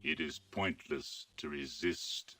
It is pointless to resist.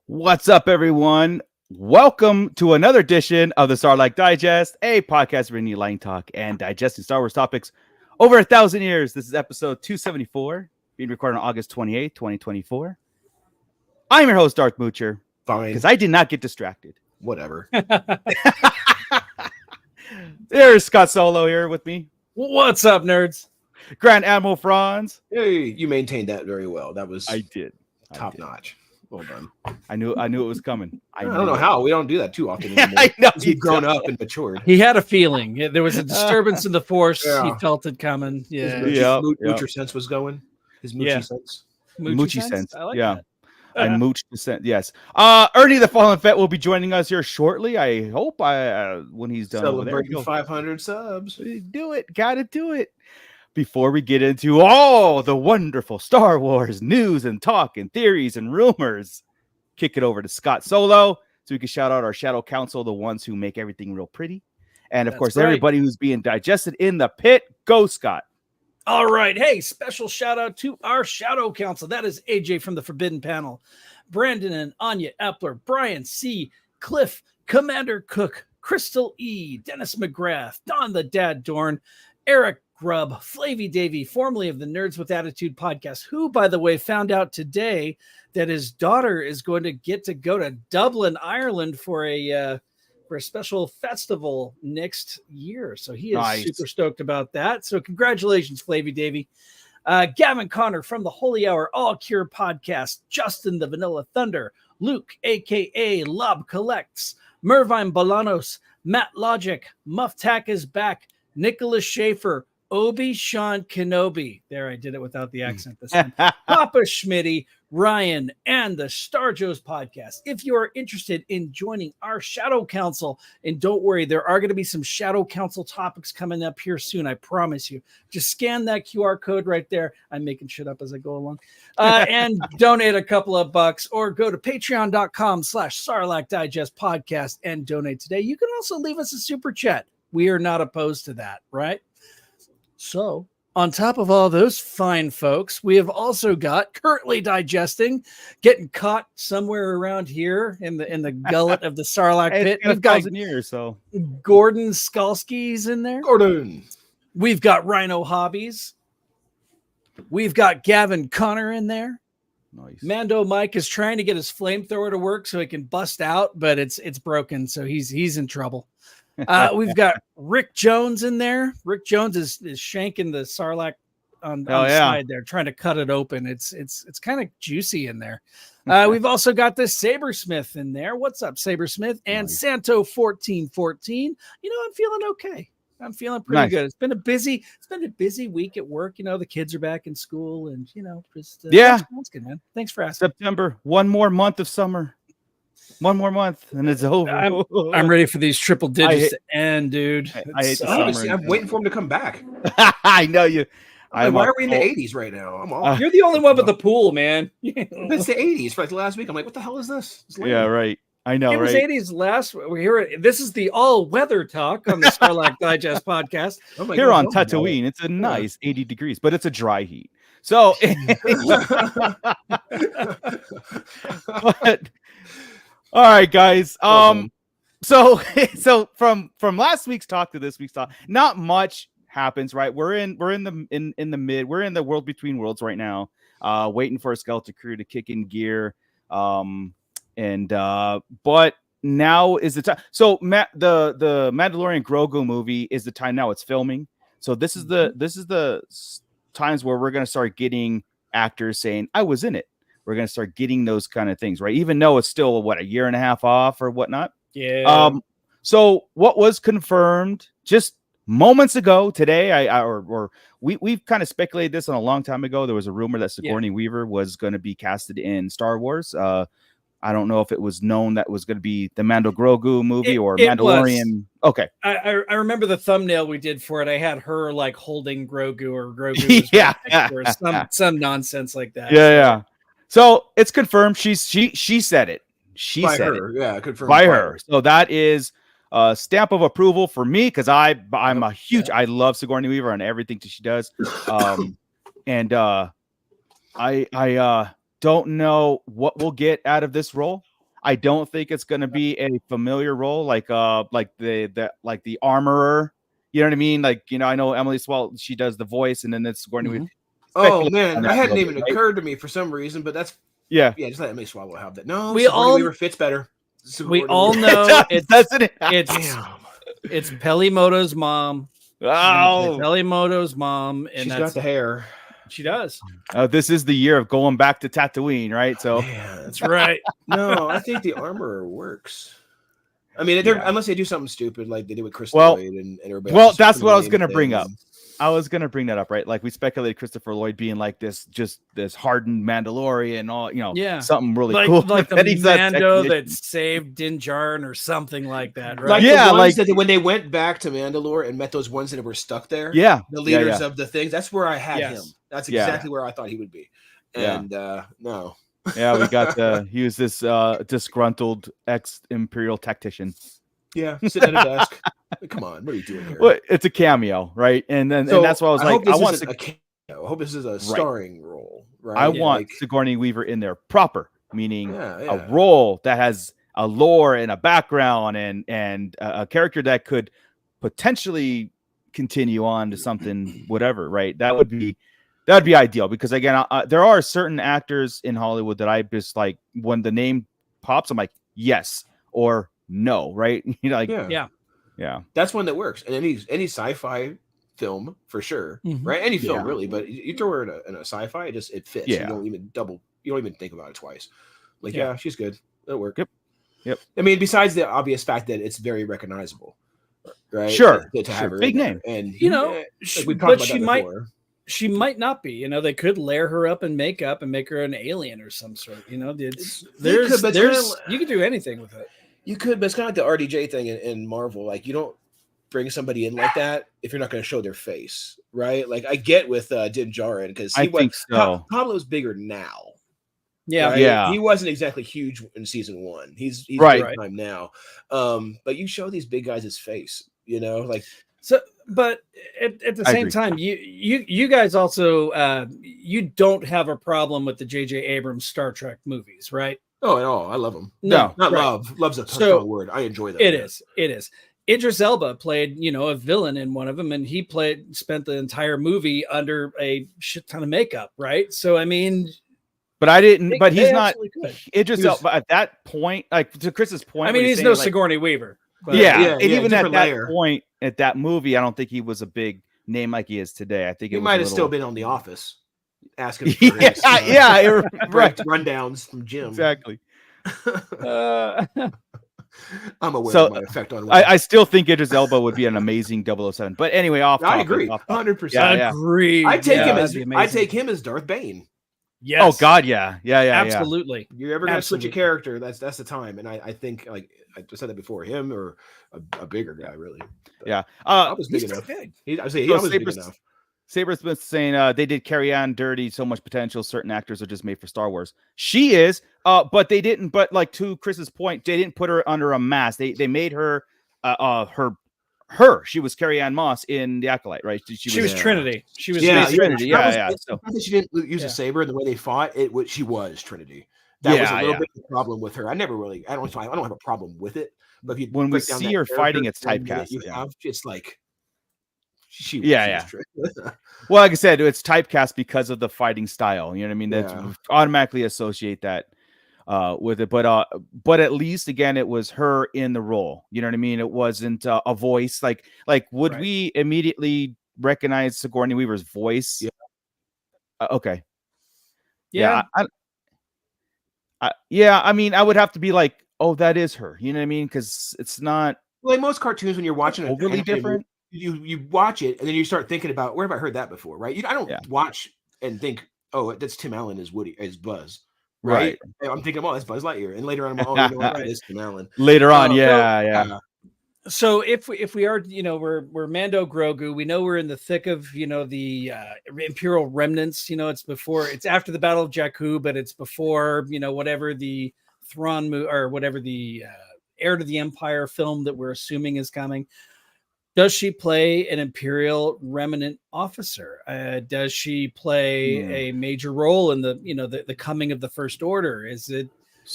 What's up, everyone? Welcome to another edition of the Starlight Digest, a podcast bringing you line talk and digesting Star Wars topics over 1,000 years. This is episode 274, being recorded on August 28th, 2024. I'm your host, Darth Moocher. Fine. Because I did not get distracted. Whatever. There's Scott Solo here with me. What's up, nerds? Grand Admiral Franz. Hey, you maintained that very well. That was I did. top notch. Well done. I knew it was coming. I don't know how. We don't do that too often anymore. I know. You've grown up and matured. He had a feeling. There was a disturbance in the force. Yeah. He felt it coming. Yeah. Moocher sense was going. His Moochie sense. Moochie sense. I like that. I mooched the sense. Yes. Ernie the Fallen Fett will be joining us here shortly. I hope when he's done. Celebrating 500 subs. Do it. Gotta do it. Before we get into all the wonderful Star Wars news and talk and theories and rumors, kick it over to Scott Solo so we can shout out our Shadow Council, the ones who make everything real pretty. And of course, everybody who's being digested in the pit. Go, Scott. All right. Hey, special shout out to our Shadow Council. That is AJ from the Forbidden Panel, Brandon and Anya Epler, Brian C., Cliff, Commander Cook, Crystal E, Dennis McGrath, Don the Dad Dorn, Eric Grubb, Flavy Davy, formerly of the Nerds with Attitude podcast, who, by the way, found out today that his daughter is going to get to go to Dublin, Ireland for a special festival next year. So he is super stoked about that. So congratulations, Flavy Davy. Gavin Connor from the Holy Hour All Cure podcast, Justin the Vanilla Thunder, Luke, aka Lob Collects, Mervine Bolanos, Matt Logic, Muff Tack is back, Nicholas Schaefer, Obi-Sean Kenobi. There, I did it without the accent this time. Papa Schmitty, Ryan, and the Star Joe's podcast. If you are interested in joining our Shadow Council, and don't worry, there are going to be some Shadow Council topics coming up here soon, I promise you. Just scan that QR code right there. I'm making shit up as I go along. And donate a couple of bucks, or go to patreon.com/Sarlacc Digest podcast and donate today. You can also leave us a super chat. We are not opposed to that, right? So, on top of all those fine folks, we have also got currently digesting, getting caught somewhere around here in the gullet of the Sarlacc pit. We've got 1,000 years, so Gordon Skalski's in there. Gordon. We've got Rhino Hobbies. We've got Gavin Connor in there. Nice. Mando Mike is trying to get his flamethrower to work so he can bust out, but it's broken, so he's in trouble. We've got Rick Jones in there. Rick Jones is shanking the Sarlacc on the side there, trying to cut it open. It's kind of juicy in there. We've also got this Sabersmith in there. What's up, Sabersmith? And Nice. Santo 1414. I'm feeling okay. I'm feeling pretty good. It's been a busy week at work. The kids are back in school, and just thanks for asking, man. Thanks for asking. September, one more month of summer. One more month and it's over. I'm ready for these triple digits to end, dude. I hate the Honestly, summer. I'm waiting for him to come back. I know you. Why are we in the 80s right now? I'm all. You're the only one with the pool, man. It's the 80s for like the last week. I'm like, what the hell is this? Yeah, right. I know, it was right? 80s last. We're here. This is the all-weather talk on the Sarlacc Digest podcast. Oh my Here God, on Tatooine, it's a nice 80 degrees, but it's a dry heat. So, but, all right, guys. So from last week's talk to this week's talk, not much happens, right? We're in the world between worlds right now, waiting for a skeleton crew to kick in gear. But now is the time. So the Mandalorian Grogu movie is the time now. It's filming. So this is the times where we're gonna start getting actors saying, "I was in it." We're gonna start getting those kind of things, right? Even though it's still a year and a half off or whatnot. Yeah. So what was confirmed just moments ago today, we've kind of speculated this on a long time ago. There was a rumor that Sigourney Weaver was going to be casted in Star Wars. I don't know if it was known that was going to be the Mando Grogu movie or Mandalorian. Okay. I remember the thumbnail we did for it. I had her like holding Grogu or Grogu. Or some nonsense like that. Yeah. So it's confirmed. She said it. She by said her. it. Yeah, confirmed by her. So that is a stamp of approval for me because I'm a huge. I love Sigourney Weaver and everything that she does. I don't know what we'll get out of this role. I don't think it's going to be a familiar role like the armorer. You know what I mean? I know Emily Swallow, she does the voice, and then it's Sigourney Weaver. Oh man, that hadn't even occurred to me for some reaon, but that's just let Emily Swallow have that. No, Sigourney Weaver fits better. We all know it's Pelimoto's mom. Oh, Pelimoto's mom, and she's got the hair. She does. This is the year of going back to Tatooine, right? So that's right. No, I think the armorer works. I mean, unless they do something stupid like they did with Christopher Lloyd and everybody. Well, that's what I was going to bring up. I was going to bring that up, right? Like we speculated Christopher Lloyd being like this hardened Mandalorian, all something really cool, like the Mando that saved Din Djarin or something like that, right? That when they went back to Mandalore and met those ones that were stuck there, the leaders of the things. That's where I had him. That's exactly where I thought he would be. And no. Yeah, we got he was this disgruntled ex-Imperial tactician. Yeah, sitting at a desk. Come on, what are you doing here? Well, it's a cameo, right? And that's why I was like, I want a cameo. I hope this is a starring role, right? I want Sigourney Weaver in there proper, meaning a role that has a lore and a background and a character that could potentially continue on to something, whatever, right? That would be ideal, because again, there are certain actors in Hollywood that I just like, when the name pops, I'm like, yes or no, right? You know, like, yeah. That's one that works. And any sci-fi film for sure, right? Any film really, but you throw her in a sci-fi, it fits. Yeah. You don't even think about it twice. Like, she's good. It'll work. Yep. I mean, besides the obvious fact that it's very recognizable, right? Sure. To have her big name, and but she might not be. You know, they could layer her up in makeup and make her an alien or some sort. You know, you could do anything with it. You could, but it's kind of like the RDJ thing in Marvel. Like, you don't bring somebody in like that if you're not going to show their face, right? Like, I get with Din Djarin, because Pablo's bigger now. Yeah, right? Yeah. He wasn't exactly huge in season 1. He's right big time now. But you show these big guys his face, you know, like. So, but at the same time, you guys also you don't have a problem with the J.J. Abrams Star Trek movies, right? Oh, at all. I love them. No, not love. Love's a strong word. I enjoy them. It is. Idris Elba played, a villain in one of them, and he spent the entire movie under a shit ton of makeup, right? So, I mean, but he's not Idris Elba at that point. Like, to Chris's point, I mean, he's no Sigourney Weaver. But, and even at that point, at that movie, I don't think he was a big name like he is today. I think he might have still been on The Office, asking for right, rundowns from Jim. Exactly. I'm aware of my effect on. I still think Idris Elba would be an amazing 007. But anyway, I agree, 100%. Agree. I take him as Darth Bane. Yes. Oh God, yeah. Absolutely. You're ever gonna switch a character? That's the time. And I think, like I said that before, him or a bigger guy, really. But I was big enough. He was big enough. Sabersmith saying they did Carrie Ann dirty, so much potential. Certain actors are just made for Star Wars. She is, but they didn't. But like, to Chris's point, they didn't put her under a mask. They made her her. She was Carrie Ann Moss in The Acolyte, right? She was Trinity. She was Trinity. Yeah. So she didn't use a saber, and the way they fought it, she was Trinity. That was a little bit of a problem with her. I don't have a problem with it. But when we see her fighting, it's typecast. It's like. Well, like I said, it's typecast because of the fighting style. You know what I mean? That automatically associate that with it. But at least, again, it was her in the role. You know what I mean? It wasn't a voice. Like would we immediately recognize Sigourney Weaver's voice? Yeah. Okay. Yeah. I mean, I would have to be like, oh, that is her. You know what I mean? Because it's not. Like most cartoons, when you're watching it, overly different. You watch it and then you start thinking about, where have I heard that before, right? I don't watch and think, oh, that's Tim Allen as Buzz, right? I'm thinking, oh, that's Buzz Lightyear, and later on, it's Tim Allen. Later on, So if we are, we're Mando Grogu, we know we're in the thick of, the Imperial remnants. It's after the Battle of Jakku, but it's before, whatever the Thrawn or whatever the Heir to the Empire film that we're assuming is coming. Does she play an Imperial remnant officer? Does she play a major role in the coming of the First Order? Is it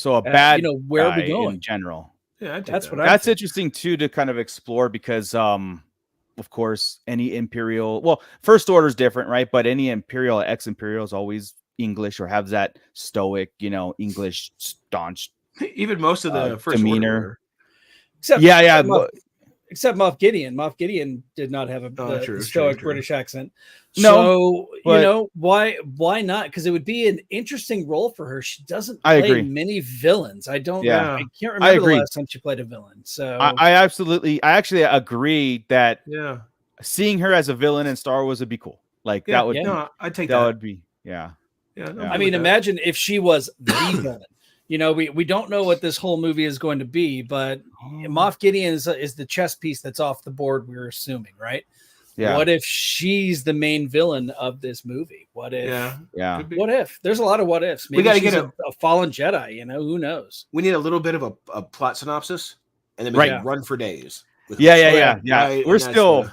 a bad where are we going in general? Yeah, that's interesting too to kind of explore, because of course, any Imperial, First Order is different, right? But any Imperial, ex-Imperial is always English, or have that stoic, English staunch. Even most of the First demeanor. Order. Except Moff Gideon. Moff Gideon did not have a stoic British accent. No, why not? Because it would be an interesting role for her. She doesn't play many villains. I can't remember the last time she played a villain. So I actually agree that seeing her as a villain in Star Wars would be cool. Like that would I'd take that. That would be I mean, imagine if she was the villain. We don't know what this whole movie is going to be, but Moff Gideon is the chess piece that's off the board, we're assuming, right? Yeah. What if she's the main villain of this movie? What if? Yeah. What if? There's a lot of what ifs. Maybe we got to get a fallen Jedi. Who knows? We need a little bit of a plot synopsis, and then we can run for days. Yeah. We're still.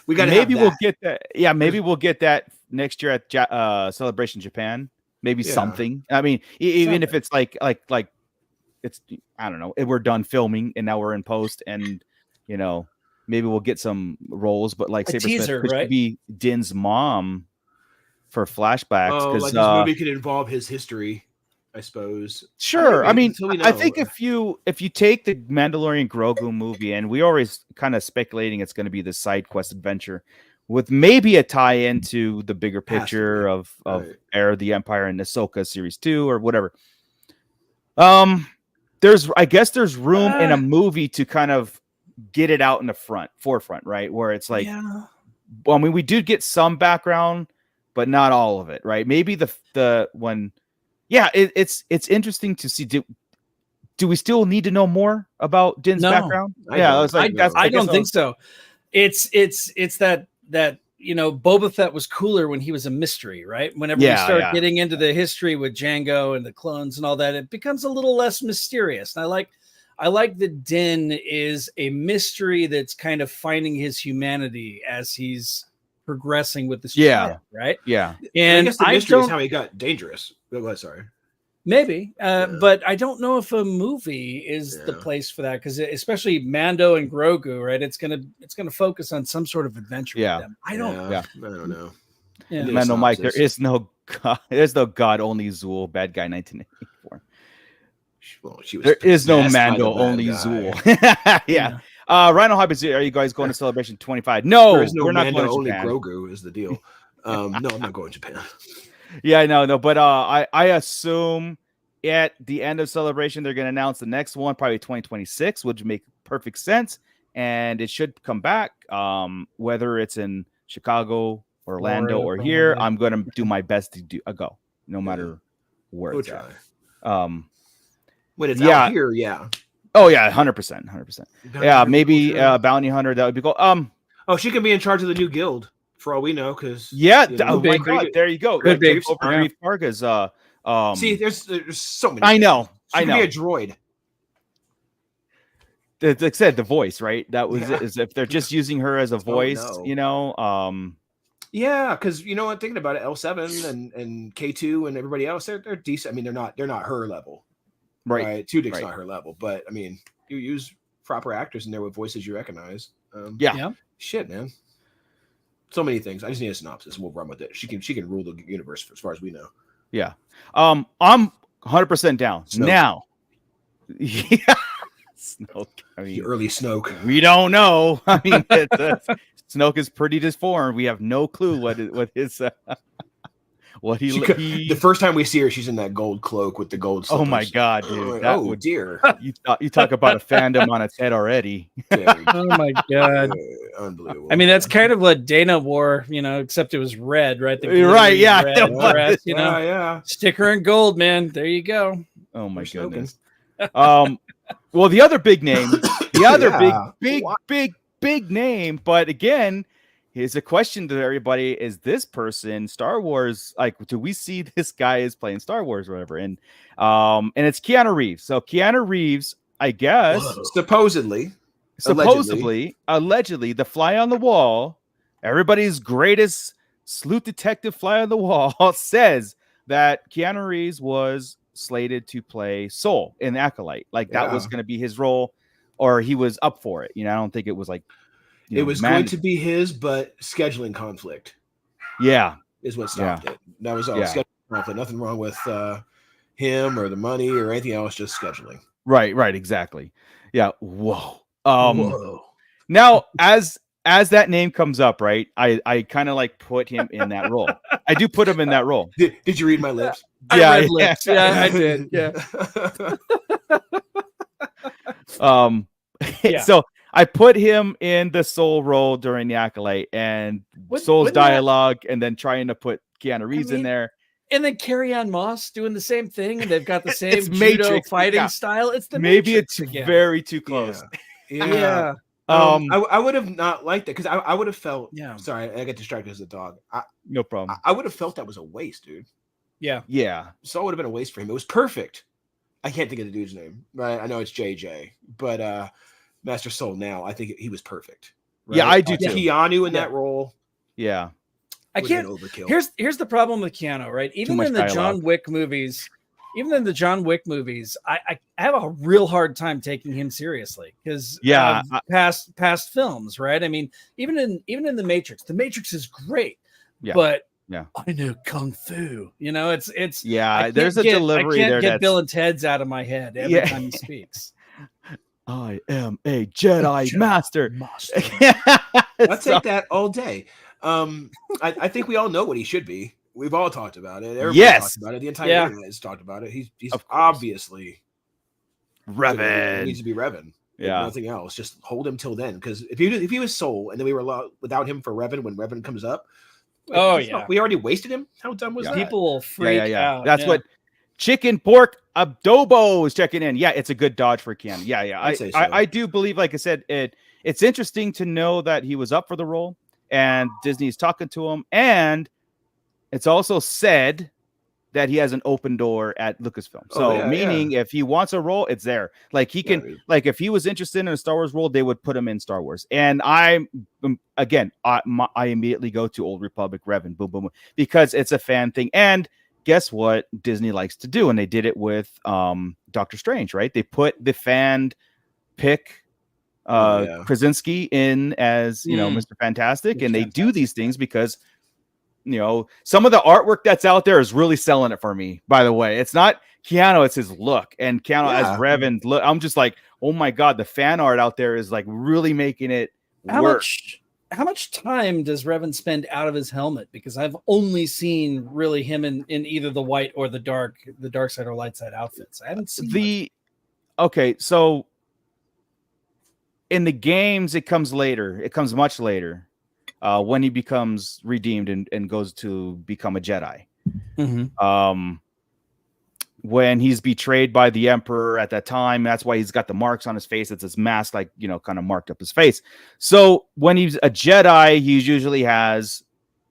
We got. Maybe we'll get that. Yeah, maybe we'll get that next year at Celebration Japan. Maybe something. I mean, even if it's like I don't know, we're done filming and now we're in post, and maybe we'll get some roles, but like Saber teaser, Smith could be Din's mom for flashbacks. Oh, like this movie could involve his history, I suppose. Sure. I mean, I think if you take the Mandalorian Grogu movie, and we always kind of speculating it's going to be the side quest adventure with maybe a tie into the bigger picture of Heir of the Empire and Ahsoka Series 2 or whatever. I guess there's room in a movie to kind of get it out in the forefront, right? Where it's like, well, I mean, we do get some background, but not all of it, right? Maybe the one, it's interesting to see. Do we still need to know more about Din's background? I don't think so. It's that Boba Fett was cooler when he was a mystery, right? Whenever you start getting into the history with Jango and the clones and all that, it becomes a little less mysterious. And I like that Din is a mystery that's kind of finding his humanity as he's progressing with the story, right? Yeah. And I guess the mystery is how he got dangerous. Sorry. Maybe, but I don't know if a movie is the place for that, because especially Mando and Grogu, right? It's gonna focus on some sort of adventure with them. I don't know. Yeah. Mando, Mike, there's no God, only Zool, bad guy, 1984. Well, there is no Mando, only Zool. Yeah. Rhino Hobbits, are you guys going to Celebration 25? No, we're not Mando, going to Japan. Only Grogu is the deal. No, I'm not going to Japan. Yeah, I know, but I assume at the end of Celebration they're going to announce the next one, probably 2026, which would make perfect sense, and it should come back. Whether it's in Chicago, Orlando, or here, I'm going to do my best to go, no matter where it's at. When it's out here, Oh yeah, 100%. Yeah, maybe Bounty Hunter. That would be cool. Oh, she can be in charge of the new guild for all we know, because oh my God, there you go. Could be Grief Karga's. See, there's so many. I know. She can be a droid. Like I said, the voice, right? That was is if they're just using her as a voice, Yeah, because I'm thinking about it. L7 and K2 and everybody else, they're decent. I mean, they're not her level. Right. Tudyk's not her level, but I mean, you use proper actors in there with voices you recognize. Shit, man. So many things. I just need a synopsis, and we'll run with it. She can rule the universe as far as we know. Yeah. I'm 100% down. Snoke. Now. Yeah. Snoke. I mean, the early Snoke. We don't know. I mean, Snoke is pretty disformed. We have no clue what his the first time we see her, she's in that gold cloak with the gold slippers. Oh my God, dude! Dear! You talk about a fandom on its head already. Oh my God! Unbelievable. I mean, that's kind of what Dana wore, except it was red, right? Right? Yeah. Red dress, sticker and gold, man. There you go. Oh my goodness. Well, the other big name, big name, but again. Here's a question to everybody: is this person Star Wars? Like, do we see this guy is playing Star Wars or whatever? And it's Keanu Reeves. So Keanu Reeves, I guess, supposedly, allegedly, the fly on the wall, everybody's greatest sleuth detective fly on the wall, says that Keanu Reeves was slated to play Soul in Acolyte. Like that was going to be his role, or he was up for it. I don't think it was like. It was going to be his, but scheduling conflict. Yeah. Is what stopped it. That was all scheduling conflict. Nothing wrong with him or the money or anything else, just scheduling. Right, exactly. Yeah. Whoa. Now, as that name comes up, right, I kind of like put him in that role. I do put him in that role. Did you read my lips? Yeah, I read lips. Yeah, I did. Yeah. So I put him in the Soul role during the Acolyte and Soul's dialogue, and then trying to put Keanu Reeves in there. And then Carrie-Ann Moss doing the same thing, and they've got the same judo fighting style. It's the Matrix it's again. Very too close. Yeah. I would have not liked it because I would have felt. Yeah. Sorry, I got distracted as a dog. No problem. I would have felt that was a waste, dude. Yeah. So it would have been a waste for him. It was perfect. I can't think of the dude's name, right? I know it's JJ, but Master Soul now, I think he was perfect. Right? Yeah, I do too. Keanu in that role. Yeah. I can't. Here's the problem with Keanu, right? Even in the John Wick movies, even in the John Wick movies, I have a real hard time taking him seriously because past films, right? I mean, even in the Matrix is great, but I know kung fu. You know, it's there's a delivery there. I can't get Bill and Ted's out of my head every time he speaks. I am a Jedi Master. I'll take that all day. I think we all know what he should be. We've all talked about it. Everybody talked about it. The entire internet has talked about it. He's obviously Revan. He needs to be Revan. Yeah, nothing else. Just hold him till then. Because if he was Soul, and then we were without him for Revan when Revan comes up. We already wasted him. How dumb was that? People will freak out. That's what Chicken Pork Adobo is checking in. Yeah, it's a good dodge for Keanu. I do believe, like I said, it's interesting to know that he was up for the role, and Disney's talking to him, and it's also said that he has an open door at Lucasfilm. So meaning if he wants a role, it's there. Like he can, like if he was interested in a Star Wars role, they would put him in Star Wars. And I immediately go to Old Republic Revan, boom, boom, boom, because it's a fan thing. And guess what Disney likes to do? And they did it with Doctor Strange, right? They put the fan pick Krasinski in as, Mr. Fantastic. And they do these things because some of the artwork that's out there is really selling it for me, by the way. It's not Keanu, it's his look. And Keanu as Revan, look, I'm just like, oh my God, the fan art out there is like really making it work. How much time does Revan spend out of his helmet? Because I've only seen really him in either the white or the dark side or light side outfits. I haven't seen so in the games, it comes later. It comes much later. When he becomes redeemed and goes to become a Jedi. Mm-hmm. When he's betrayed by the Emperor at that time, that's why he's got the marks on his face. It's his mask, like, kind of marked up his face. So when he's a Jedi, he usually has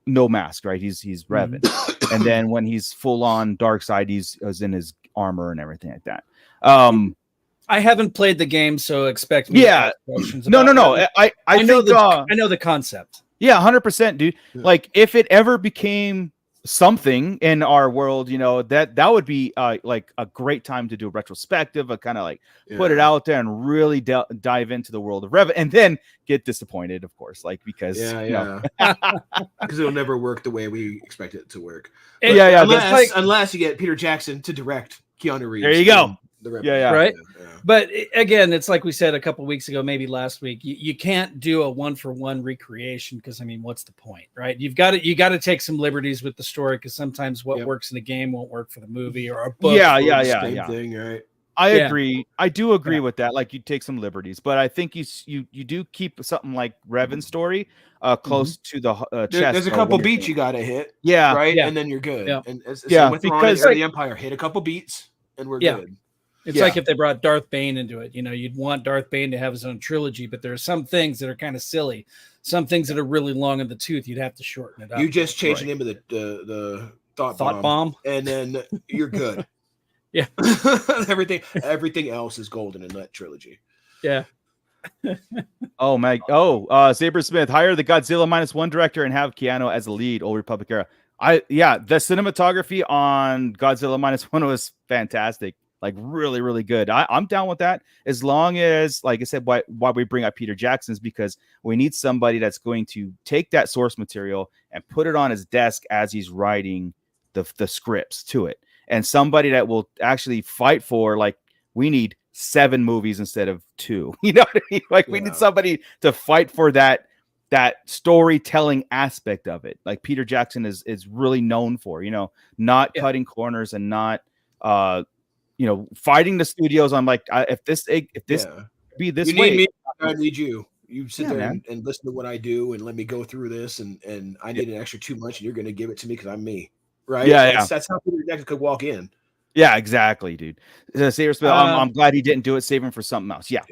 no mask, right? He's Revan. And then when he's full on dark side, he's in his armor and everything like that. I haven't played the game, so expect me to ask questions. No. I know the concept. Yeah, 100%, dude. Like, if it ever became something in our world, that would be like a great time to do a retrospective, a kind of like put it out there and really dive into the world of Revan, and then get disappointed, of course, like because because it'll never work the way we expect it to work. Unless you get Peter Jackson to direct Keanu Reeves. There you go. Right. But again, it's like we said a couple of weeks ago, maybe last week. You can't do a 1-for-1 recreation because what's the point, right? You got to take some liberties with the story because sometimes what works in a game won't work for the movie or a book. Same thing, right? I agree. I do agree with that. Like, you take some liberties, but I think you do keep something like Revan's story close to the chest. There's a couple beats you got to hit, right? And then you're good. And with because the Empire, hit a couple beats and we're good. It's like if they brought Darth Bane into it. You'd want Darth Bane to have his own trilogy, but there are some things that are kind of silly. Some things that are really long in the tooth, you'd have to shorten it up. You just change the name of the thought bomb, and then you're good. everything else is golden in that trilogy. Yeah. Saber Smith, hire the Godzilla -1 director and have Keanu as the lead. Old Republic era. The cinematography on Godzilla -1 was fantastic. Like, really, really good. I'm down with that, as long as, like I said, why we bring up Peter Jackson is because we need somebody that's going to take that source material and put it on his desk as he's writing the scripts to it, and somebody that will actually fight for, like, we need 7 movies instead of 2. You know what I mean? Like, we need somebody to fight for that storytelling aspect of it. Like Peter Jackson is really known for, not cutting corners and not fighting the studios on, like, if this be this way. Need me, I need you. You sit there and listen to what I do and let me go through this, and I need an extra 2 months, and you're going to give it to me because I'm me, right? That's how Peter Jackson could walk in. Yeah, exactly, dude. I'm glad he didn't do it. Save him for something else. Yeah.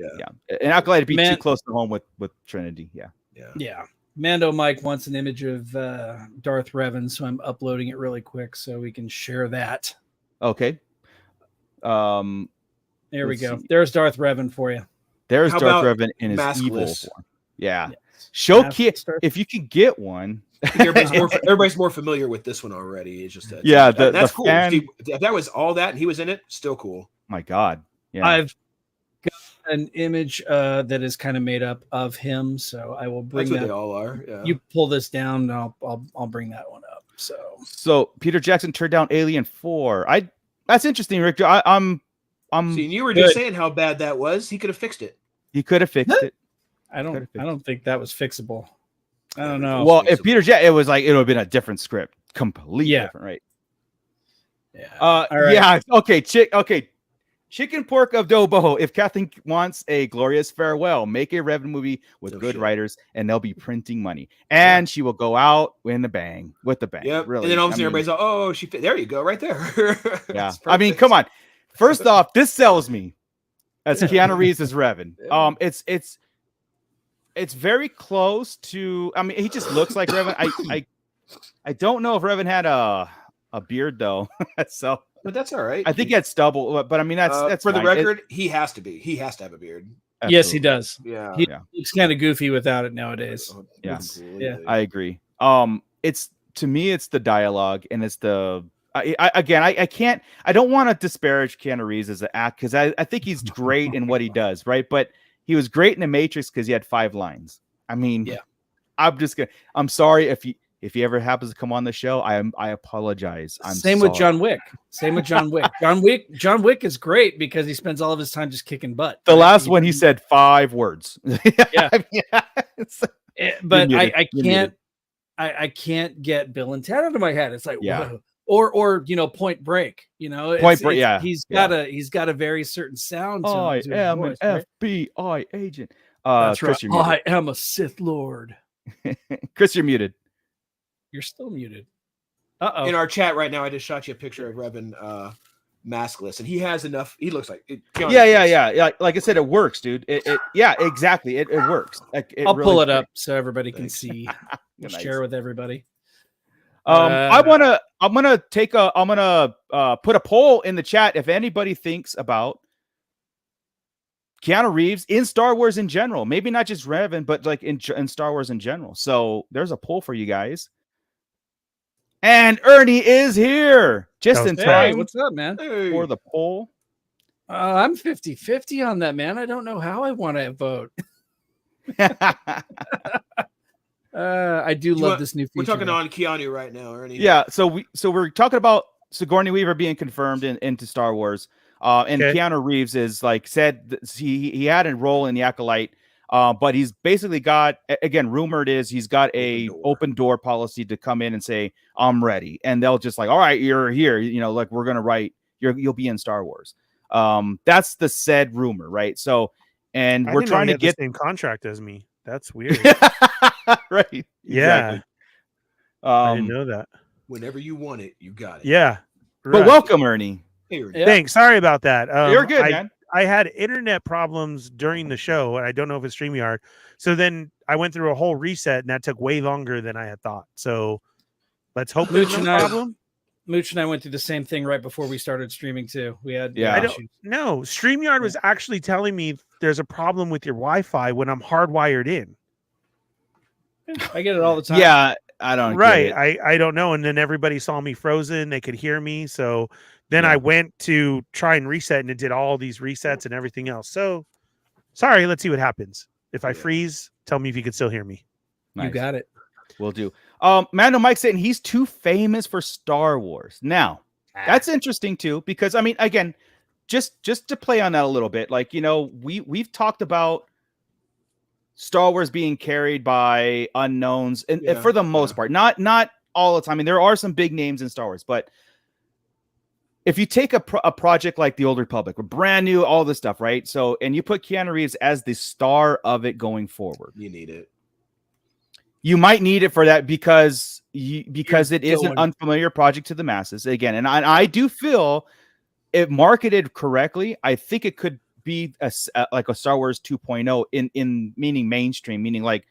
And I'm glad to be too close to home with Trinity. Yeah. Mando Mike wants an image of Darth Revan, so I'm uploading it really quick so we can share that. Okay. There we go. There's Darth Revan for you. There's Darth Revan in his evil form. Yeah. Show if you can get one. I think everybody's more familiar with this one already. It's just that's the cool. fan... If that was all that and he was in it, still cool. My God, yeah. I've got an image that is kind of made up of him, so I will bring That's that. What they all are. Yeah. You pull this down, and I'll bring that one up. So Peter Jackson turned down Alien 4. That's interesting, Rick. I'm. See, you were just saying how bad that was. He could have fixed it. He could have fixed it. I don't think that was fixable. I don't know. Well, if Peter Jackson, it was like it would have been a different script, completely different, right? Yeah. All right. Yeah. Okay. Chicken Pork of Dobo. If Kathleen wants a glorious farewell, make a Revan movie with good writers, and they'll be printing money, and she will go out with a bang. Yep. Really. And then all of a sudden everybody's like, "Oh, there you go, right there." Yeah. I mean, come on. First off, this sells me as Keanu Reeves as Revan. It's very close to. I mean, he just looks like Revan. I don't know if Revan had a beard though, so. But that's all right. I think he had stubble, but I mean that's for fine. The record. He has to be. He has to have a beard. Absolutely. Yes, he does. Yeah, he looks kind of goofy without it nowadays. Yes, yeah, I agree. It's to me, it's the dialogue, and it's the. I can't. I don't want to disparage Keanu Reeves as an act because I think he's great in what he does, right? But he was great in The Matrix because he had 5 lines. I mean, I'm sorry if he ever happens to come on the show, I apologize. Same with John Wick. John Wick is great because he spends all of his time just kicking butt. The last one he said 5 words. Yeah. But I can't get Bill and Ted out of my head. It's like, whoa. Or Point Break. Point Break. Yeah, he's got a very certain sound. To I him, am voice, an FBI agent. That's Chris, right. I am a Sith Lord. Chris, you're muted. You're still muted. In our chat right now, I just shot you a picture of Revan maskless, and he has enough. He looks like it. Yeah. Like I said, it works, dude. Exactly. It works. I'll pull it up so everybody can see. Nice. Share with everybody. I'm gonna put a poll in the chat if anybody thinks about Keanu Reeves in Star Wars in general, maybe not just Revan, but like in Star Wars in general. So there's a poll for you guys. And Ernie is here just in time. Hey, what's up, man? For the poll. I'm 50-50 on that, man. I don't know how I want to vote. I do love this new feature. We're talking on Keanu right now, Ernie. Yeah, so we're talking about Sigourney Weaver being confirmed into Star Wars. And Keanu Reeves is said he had a role in the Acolyte, but he's basically got, again, rumored is he's got a open door policy to come in and say, I'm ready. And they'll just all right, you're here. We're going to write, you'll be in Star Wars. That's the said rumor, right? So, and we're trying to get the same contract as me. That's weird. Right. Yeah. Exactly. I didn't know that. Whenever you want it, you got it. Yeah. Right. But welcome, Ernie. Hey, Ernie. Thanks. Sorry about that. You're good, man. I had internet problems during the show, and I don't know if it's StreamYard. So then I went through a whole reset, and that took way longer than I had thought. So let's hope there's no problem. Mooch and I went through the same thing right before we started streaming too. We had No, StreamYard was actually telling me there's a problem with your Wi-Fi when I'm hardwired in. I get it all the time. Yeah, I don't. Right, I don't know. And then everybody saw me frozen; they could hear me. So then I went to try and reset, and it did all these resets and everything else. So sorry. Let's see what happens. If I freeze, tell me if you can still hear me. Nice. You got it. We'll do. Mando Mike saying he's too famous for Star Wars. Now, that's interesting too, because I mean, again, just to play on that a little bit, we've talked about Star Wars being carried by unknowns, and for the most part, not all the time. I mean, there are some big names in Star Wars, but if you take a project like the Old Republic, we're brand new, all this stuff, right? So, and you put Keanu Reeves as the star of it going forward, you need it. You might need it for that because it is an unfamiliar project to the masses again, and I do feel if marketed correctly, I think it could be like a Star Wars 2.0 in meaning mainstream, meaning like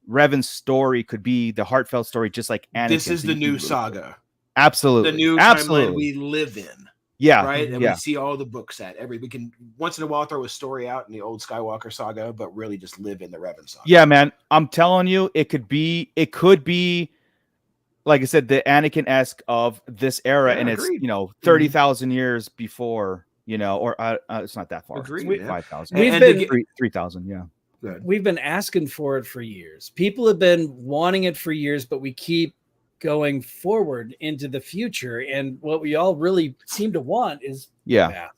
Revan's story could be the heartfelt story, just like Anakin. This is the new saga. Absolutely, the new timeline we live in. Yeah, right. And we see all the books we can once in a while throw a story out in the old Skywalker saga, but really just live in the Revan saga. Yeah, man, I'm telling you, it could be like I said, the Anakin-esque of this era, and it's agreed. 30,000 years before, or it's not that far. Agreed, It's 5,000. We've been 3,000. Yeah. We've been asking for it for years. People have been wanting it for years, but we keep going forward into the future. And what we all really seem to want is Yeah.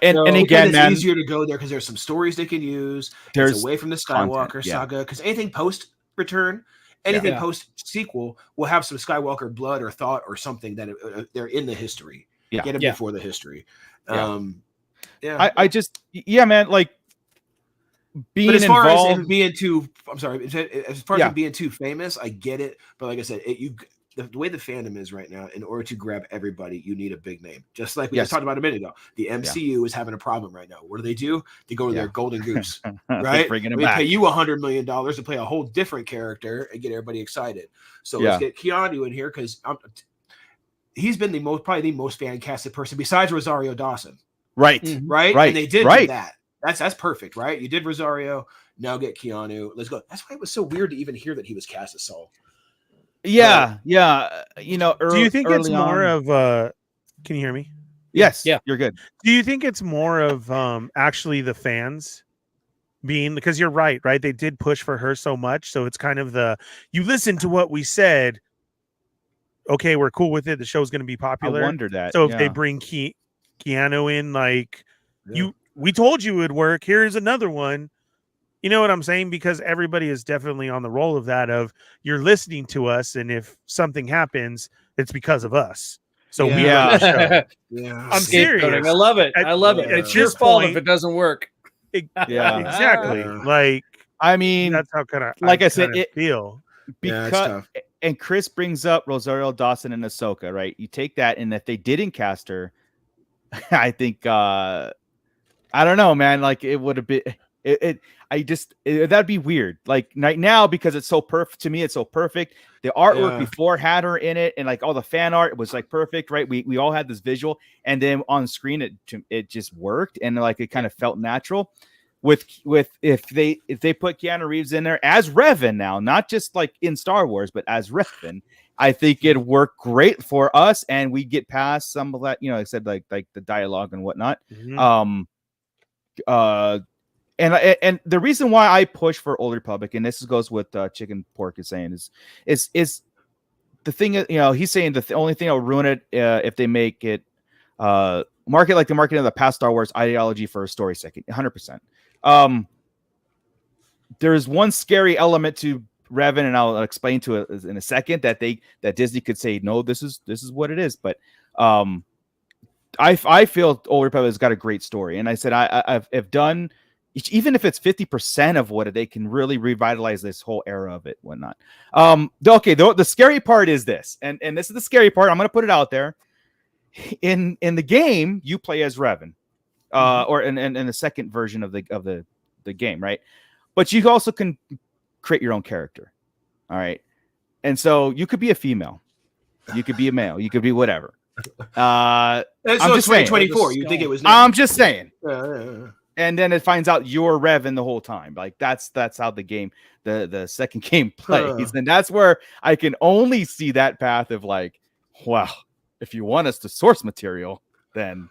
And again, it's easier to go there because there's some stories they can use. It's away from the Skywalker saga, because anything post Return, anything post sequel will have some Skywalker blood or thought or something that they're in the history. Get it before the history. I just man, like being as far involved, as being too, as far as being too famous, I get it. But like I said, the way the fandom is right now, in order to grab everybody, you need a big name. Just like we just talked about a minute ago. The MCU is having a problem right now. What do? They go to their golden goose, right? Bringing we pay you $100 million to play a whole different character and get everybody excited. So let's get Keanu in here, because he's been probably the most fan casted person besides Rosario Dawson. Right. And they did that. That's perfect, right? You did Rosario, now get Keanu. Let's go. That's why it was so weird to even hear that he was cast as Saul. Do you think it's more of can you hear me? Yes. Yeah, you're good. Do you think it's more of actually the fans being, because you're right? They did push for her so much, so it's kind of you listen to what we said. Okay, we're cool with it. The show's going to be popular. I wonder that. So if they bring Keanu in, we told you it would work. Here's another one. You know what I'm saying? Because everybody is definitely on the roll of that, of you're listening to us, and if something happens, it's because of us. So we run the show. I'm serious. I love it. It's your fault if it doesn't work. Exactly. Like, I mean, that's how kind of I said it feel. Because and Chris brings up Rosario Dawson and Ahsoka, right? You take that, and if they didn't cast her, I think I don't know, man. Like, it would have been that'd be weird. Like right now, because it's so perfect to me, it's so perfect. The artwork before had her in it, and like all the fan art was like perfect, right? We all had this visual, and then on screen it just worked, and like it kind of felt natural. With if they put Keanu Reeves in there as Revan now, not just like in Star Wars, but as Revan, I think it'd work great for us, and we get past some of that, I said like the dialogue and whatnot. And the reason why I push for Old Republic, and this goes with Chicken Pork is saying, is the thing, he's saying the only thing that will ruin it if they make it market like the marketing of the past Star Wars ideology for a story second, 100%. There's one scary element to Revan, and I'll explain to it in a second, that Disney could say, no, this is what it is. But I feel Old Republic has got a great story, and I said I've done, even if it's 50% of what they can really revitalize this whole era of it, whatnot. Okay, the scary part is this, and this is the scary part. I'm going to put it out there. In the game, you play as Revan, or in the second version of the game, right? But you also can create your own character, all right? And so you could be a female, you could be a male, you could be whatever. I'm just 2024. You think it was? I'm just saying. And then it finds out you're Revan the whole time. Like that's how the game, the second game plays, and that's where I can only see that path of like, wow. If you want us to source material, then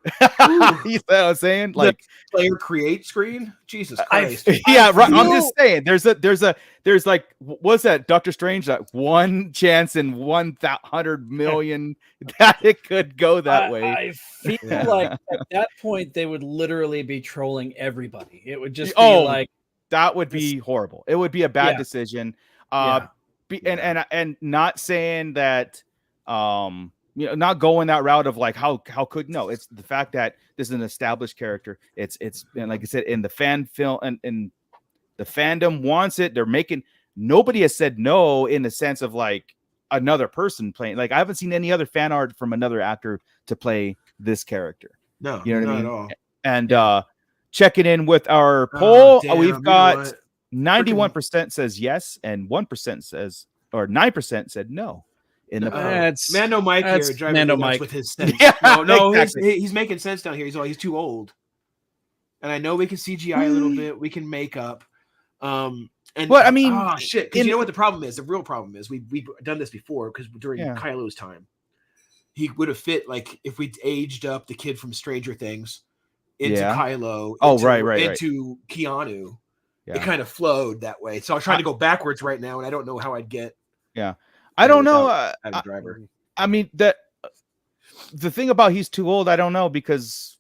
you know what I'm saying? Like player create screen? Jesus Christ. Right. I'm just saying there's like, what's that, Doctor Strange, that one chance in 100 million that it could go that way. I feel like at that point they would literally be trolling everybody. It would just be like, that would be horrible. It would be a bad decision. And not saying that not going that route of like how could it's the fact that this is an established character. It's and like I said, in the fan film and the fandom wants it. They're making, nobody has said no in the sense of like another person playing. Like I haven't seen any other fan art from another actor to play this character. No, you know what I mean? At all. And checking in with our poll, we've got 91% says yes, and 1% says, or 9% said no. In the Mando Mike here driving Mando nuts Mike with his sense. Exactly. He's making sense down here. He's too old, and I know we can CGI a little bit. We can make up. And But I mean, shit, because you know what the problem is? The real problem is we've done this before because during Kylo's time, he would have fit like if we aged up the kid from Stranger Things into Kylo, into Keanu. Yeah. It kind of flowed that way. So I was trying to go backwards right now, and I don't know how I'd get. Yeah, I don't know. Adam Driver. I mean the thing about he's too old. I don't know because.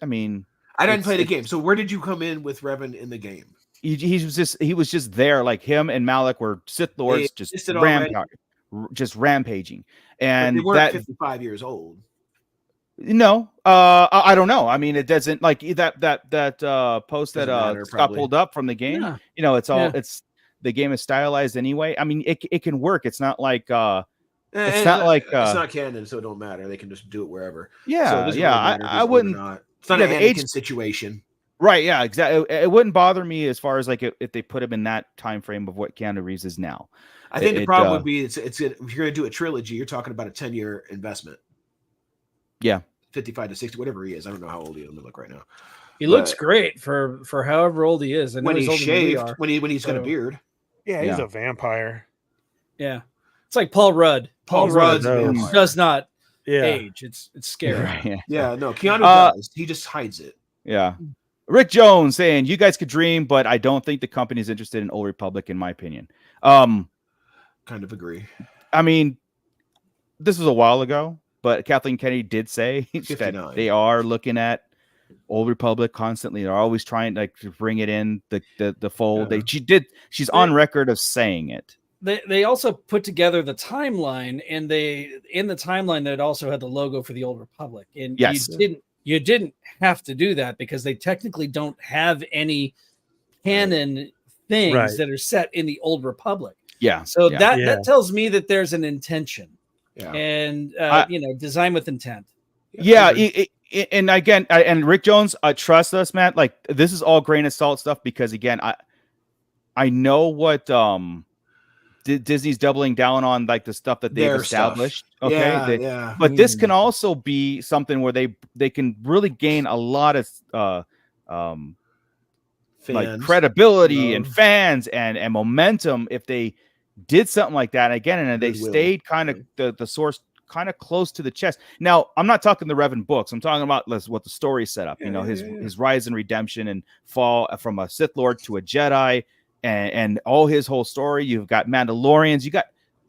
I mean, I didn't play the game. So where did you come in with Revan in the game? He was just there. Like him and Malik were Sith Lords, just rampaging, and but they weren't 55 years old. No, I don't know. I mean, it doesn't like that post that Scott pulled up from the game. Yeah. You know, it's all it's the game is stylized anyway. I mean, it can work. It's not like it's not canon, so it don't matter. They can just do it wherever. Yeah, so I wouldn't. It's not an Anakin situation. Right, yeah, exactly. It wouldn't bother me as far as like if they put him in that time frame of what Keanu Reeves is now. I think the problem would be if you're going to do a trilogy, you're talking about a 10-year investment. Yeah, 55 to 60, whatever he is. I don't know how old he is. Let me look right now. He looks great for however old he is. When he's shaved, when he's got a beard. Yeah, he's a vampire. Yeah, it's like Paul Rudd. Paul Rudd does not age. It's scary. Right. Yeah, no, Keanu does. He just hides it. Yeah. Rick Jones saying, you guys could dream, but I don't think the company is interested in Old Republic, in my opinion. Kind of agree. I mean, this was a while ago, but Kathleen Kennedy did say that they are looking at Old Republic constantly. They're always trying to bring it in the fold. Yeah. She's on record of saying it. They also put together the timeline, and in the timeline that also had the logo for the Old Republic. And you didn't have to do that because they technically don't have any canon things that are set in the Old Republic. Yeah. So that tells me that there's an intention. Yeah. And design with intent. Yeah. And again, and Rick Jones, trust us, man. Like this is all grain of salt stuff because again, I know what Disney's doubling down on, like the stuff that they've established. Stuff. Okay. But this can also be something where they can really gain a lot of like credibility and fans and momentum if they did something like that again, and they stayed kind of the source kind of close to the chest. Now, I'm not talking the Revan books. I'm talking about what the story set up. His rise and redemption and fall from a Sith Lord to a Jedi. And all his whole story. You've got Mandalorians. You got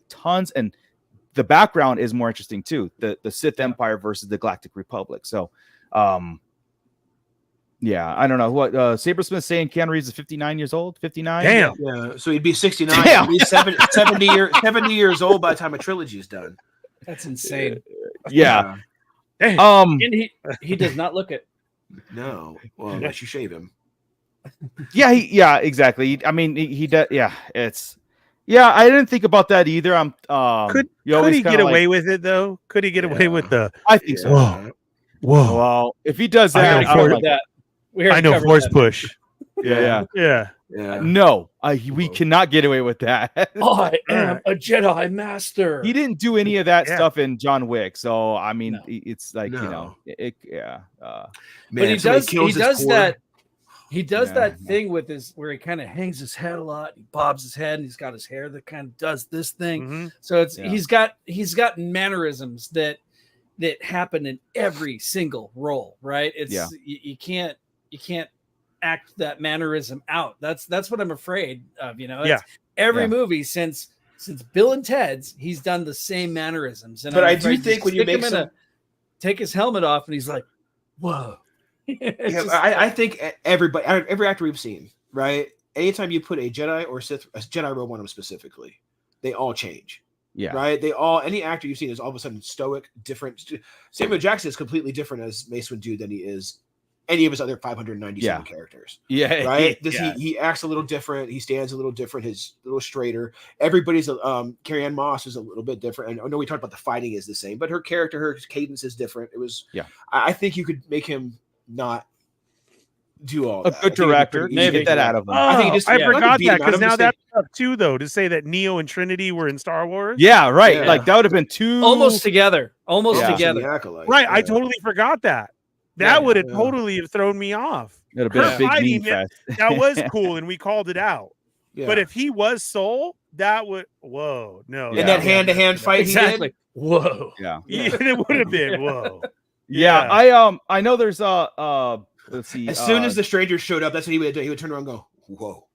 tons, and the background is more interesting too. The Sith Empire versus the Galactic Republic. So, I don't know what Sabersmith saying. Keanu Reeves is 59 years old. 59. Damn. Yeah. So he'd be 69. Damn. He'd be 70 years old by the time a trilogy is done. That's insane. Yeah. And he does not look it. No. Well, unless you shave him. Yeah, exactly. I mean, he does. Yeah, I didn't think about that either. Could he get away with it though? Could he get away with the? I think so. Whoa. Well, if he does that, I know force push. Yeah. No, we cannot get away with that. I am a Jedi Master. He didn't do any of that stuff in John Wick, so I mean, it's like Man, but he does that. He does that thing with where he kind of hangs his head a lot. He bobs his head, and he's got his hair that kind of does this thing. Mm-hmm. So he's got mannerisms that happen in every single role, right? You can't act that mannerism out. That's what I'm afraid of. Every movie since Bill and Ted's, he's done the same mannerisms. And I do think when you take his helmet off, and he's like, whoa. I think every actor we've seen, right? Anytime you put a Jedi or Sith, a Jedi robe on them specifically, they all change. Yeah. Right. Any actor you've seen is all of a sudden stoic, different. Samuel Jackson is completely different as Mace Windu than he is any of his other 597 characters. Yeah. Right. He acts a little different. He stands a little different. He's a little straighter. Everybody's Carrie-Anne Moss is a little bit different. And I know we talked about the fighting is the same, but her character, her cadence is different. It was. Yeah. I think you could make him not do all a good director. Maybe get that out of him. I forgot that because now that's up too, though, to say that Neo and Trinity were in Star Wars. Yeah, right. Yeah. Like that would have been two almost together. Right. I totally forgot that. That would have totally have thrown me off. It'd have been a big fighting meme fest. that was cool, and we called it out. Yeah. But if he was Soul, that would no. Yeah. And that hand-to-hand fight Exactly. he did? Whoa. Yeah. It would have been whoa. Yeah. I know there's let's see. As soon as the stranger showed up, that's what he would do. He would turn around and go, whoa.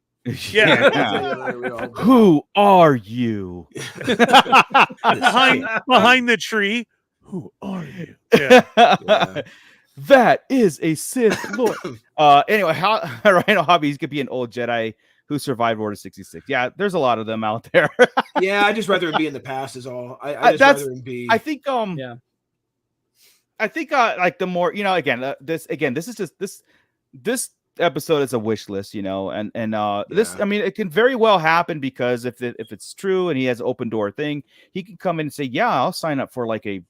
Yeah. Who are you? behind the tree. Who are you? Yeah. That is a Sith Lord. Anyway, Rhino Hobbies could be an old Jedi who survived Order 66. Yeah, there's a lot of them out there. Yeah, I just rather him be in the past is all. I just rather him be. I think I think like the more this is just this episode is a wish list, and this, I mean, it can very well happen because if it's true and he has an open door thing, he can come in and say, yeah, I'll sign up for like a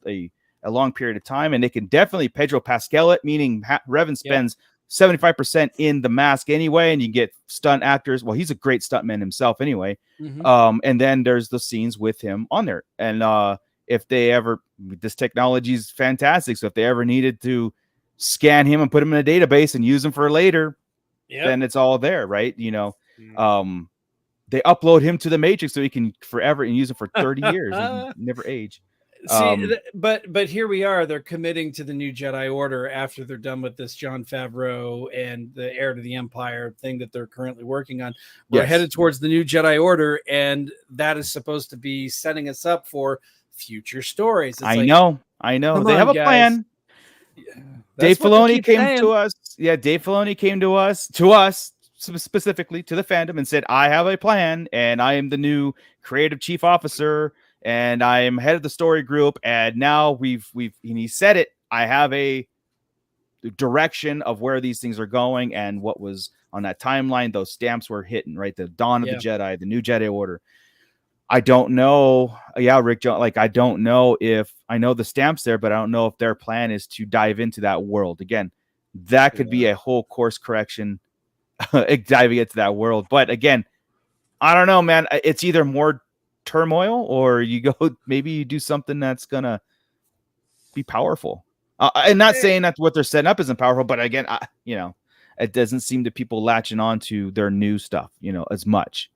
long period of time, and they can definitely Pedro Pascal it, meaning Revan spends 75% in the mask anyway, and you get stunt actors. Well, he's a great stuntman himself anyway. Mm-hmm. And then there's the scenes with him on there, and if they ever, this technology is fantastic, so if they ever needed to scan him and put him in a database and use him for later, then it's all there, right? They upload him to the Matrix so he can forever and use him for 30 years and never age. See, but here we are. They're committing to the new Jedi Order after they're done with this Jon Favreau and the Heir to the Empire thing that they're currently working on. We're headed towards the new Jedi Order, and that is supposed to be setting us up for future stories. It's I know. They have a plan. Yeah, Dave Filoni came to us. Yeah, Dave Filoni came to us specifically to the fandom and said, I have a plan, and I am the new creative chief officer, and I am head of the story group. And now and he said it, I have a direction of where these things are going and what was on that timeline. Those stamps were hitting, right? The dawn of the Jedi, the new Jedi Order. I don't know. Yeah, Rick, like, I don't know if I know the stamps there, but I don't know if their plan is to dive into that world again. That could be a whole course correction, diving into that world. But again, I don't know, man. It's either more turmoil or maybe you do something that's gonna be powerful. And not saying that what they're setting up isn't powerful, but again, it doesn't seem that people latching on to their new stuff, as much.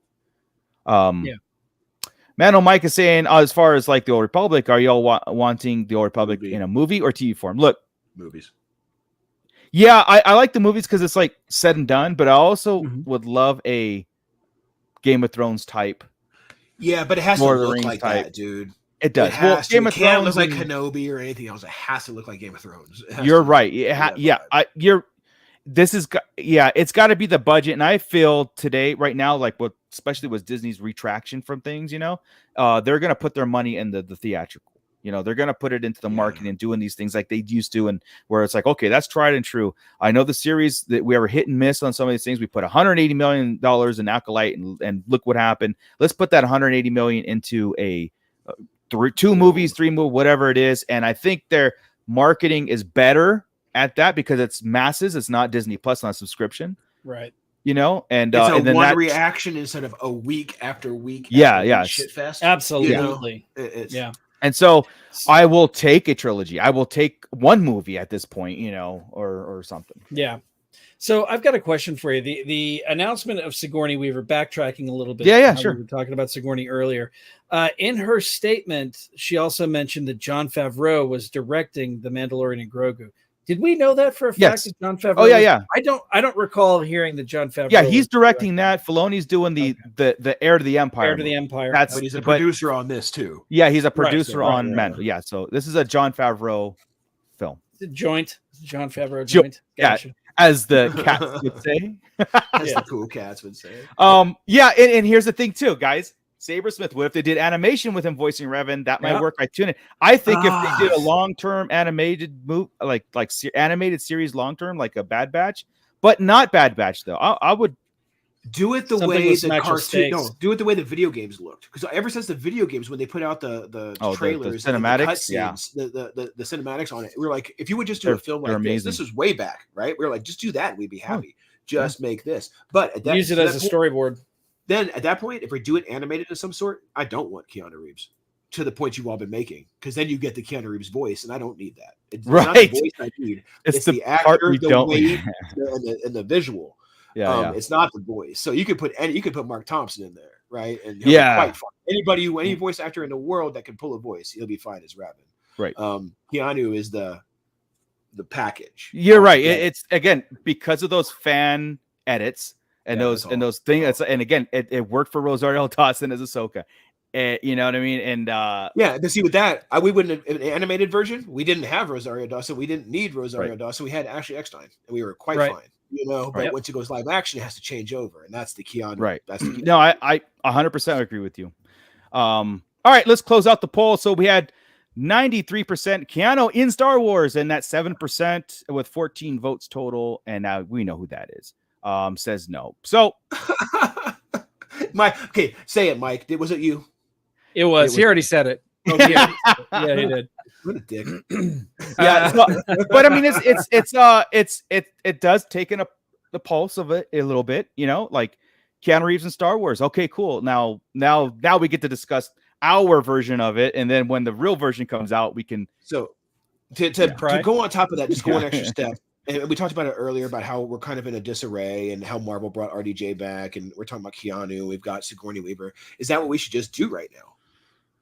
Mano Mike is saying, as far as like the Old Republic, are y'all wanting the Old Republic in a movie or TV form? Look, movies. Yeah, I like the movies because it's like said and done, but I also would love a Game of Thrones type. Yeah, but it has to look like that, dude. It does. Game of Thrones can't look like Kenobi or anything else. It has to look like Game of Thrones. You're right. It's got to be the budget, and I feel today, right now, like especially with Disney's retraction from things, they're gonna put their money in the theatrical. They're gonna put it into the marketing and doing these things like they used to, and where it's like, okay, that's tried and true. I know the series that we were hit and miss on some of these things. We put $180 million in Acolyte, and look what happened. Let's put that $180 million into a 2 movies, 3 movies, whatever it is, and I think their marketing is better at that because it's masses. It's not Disney Plus, not subscription, right? And it's and then one reaction instead of a week after week. Shit fest. Absolutely. And so I will take a trilogy. I will take 1 movie at this point, or something. Yeah. So I've got a question for you. The announcement of Sigourney Weaver, backtracking a little bit. Yeah, sure. We were talking about Sigourney earlier. In her statement, she also mentioned that Jon Favreau was directing The Mandalorian and Grogu. Did we know that for a fact? Yes. That Jon Favreau? Oh yeah. I don't recall hearing that Jon Favreau. Yeah, he's directing that. Filoni's doing the Heir to the Empire. Heir to the Empire. But he's a producer on this too. Yeah, he's a producer on Mandalorian. Yeah, so this is a Jon Favreau film. It's a joint. It's a Jon Favreau joint. Gotcha. Yeah, as the cats would say. As the cool cats would say. Yeah, and here's the thing too, guys. Sabersmith, what if they did animation with him voicing Revan? That might work. I tune it. I think if they did a long-term animated move, like animated series long-term, like a Bad Batch, but not Bad Batch though. I would do it the way the cartoon. No, do it the way the video games looked. Because ever since the video games, when they put out the trailers, the cinematics, the cinematics on it, we were like, if you would just do a film like this is way back, right? We were like, just do that, and we'd be happy. Just make this, but use it as a storyboard. Then at that point, if we do it animated of some sort, I don't want Keanu Reeves. to the point you've all been making, because then you get the Keanu Reeves voice, and I don't need that. It's Right. not the voice I need. It's the part actor, we the don't. weight, and the visual. Yeah. It's not the voice. So you could put Mark Thompson in there, right? And he'll be quite fine. Any voice actor in the world that can pull a voice, he'll be fine as Raven. Right. Keanu is the package. You're right. It's again because of those fan edits and those things. And again, it worked for Rosario Dawson as Ahsoka. You know what I mean? And to see with that, we wouldn't have an animated version. We didn't have Rosario Dawson. We didn't need Rosario Dawson. We had Ashley Eckstein, and we were quite fine. You know, but once it goes live action, it has to change over, and that's the Keanu. Right. That's the Keanu. No, I 100% agree with you. All right, let's close out the poll. So we had 93% Keanu in Star Wars, and that's 7% with 14 votes total. And now we know who that is. Says no. So, Mike, okay, say it, Mike. Was it you? It was. He already said it. Oh, yeah, he did. What a dick. Yeah, but I mean, it does take in the pulse of it a little bit. You know, like Keanu Reeves in Star Wars. Okay, cool. Now we get to discuss our version of it, and then when the real version comes out, we can. So to go on top of that, just go one extra step. And we talked about it earlier about how we're kind of in a disarray and how Marvel brought RDJ back, and we're talking about Keanu. We've got Sigourney Weaver. Is that what we should just do right now?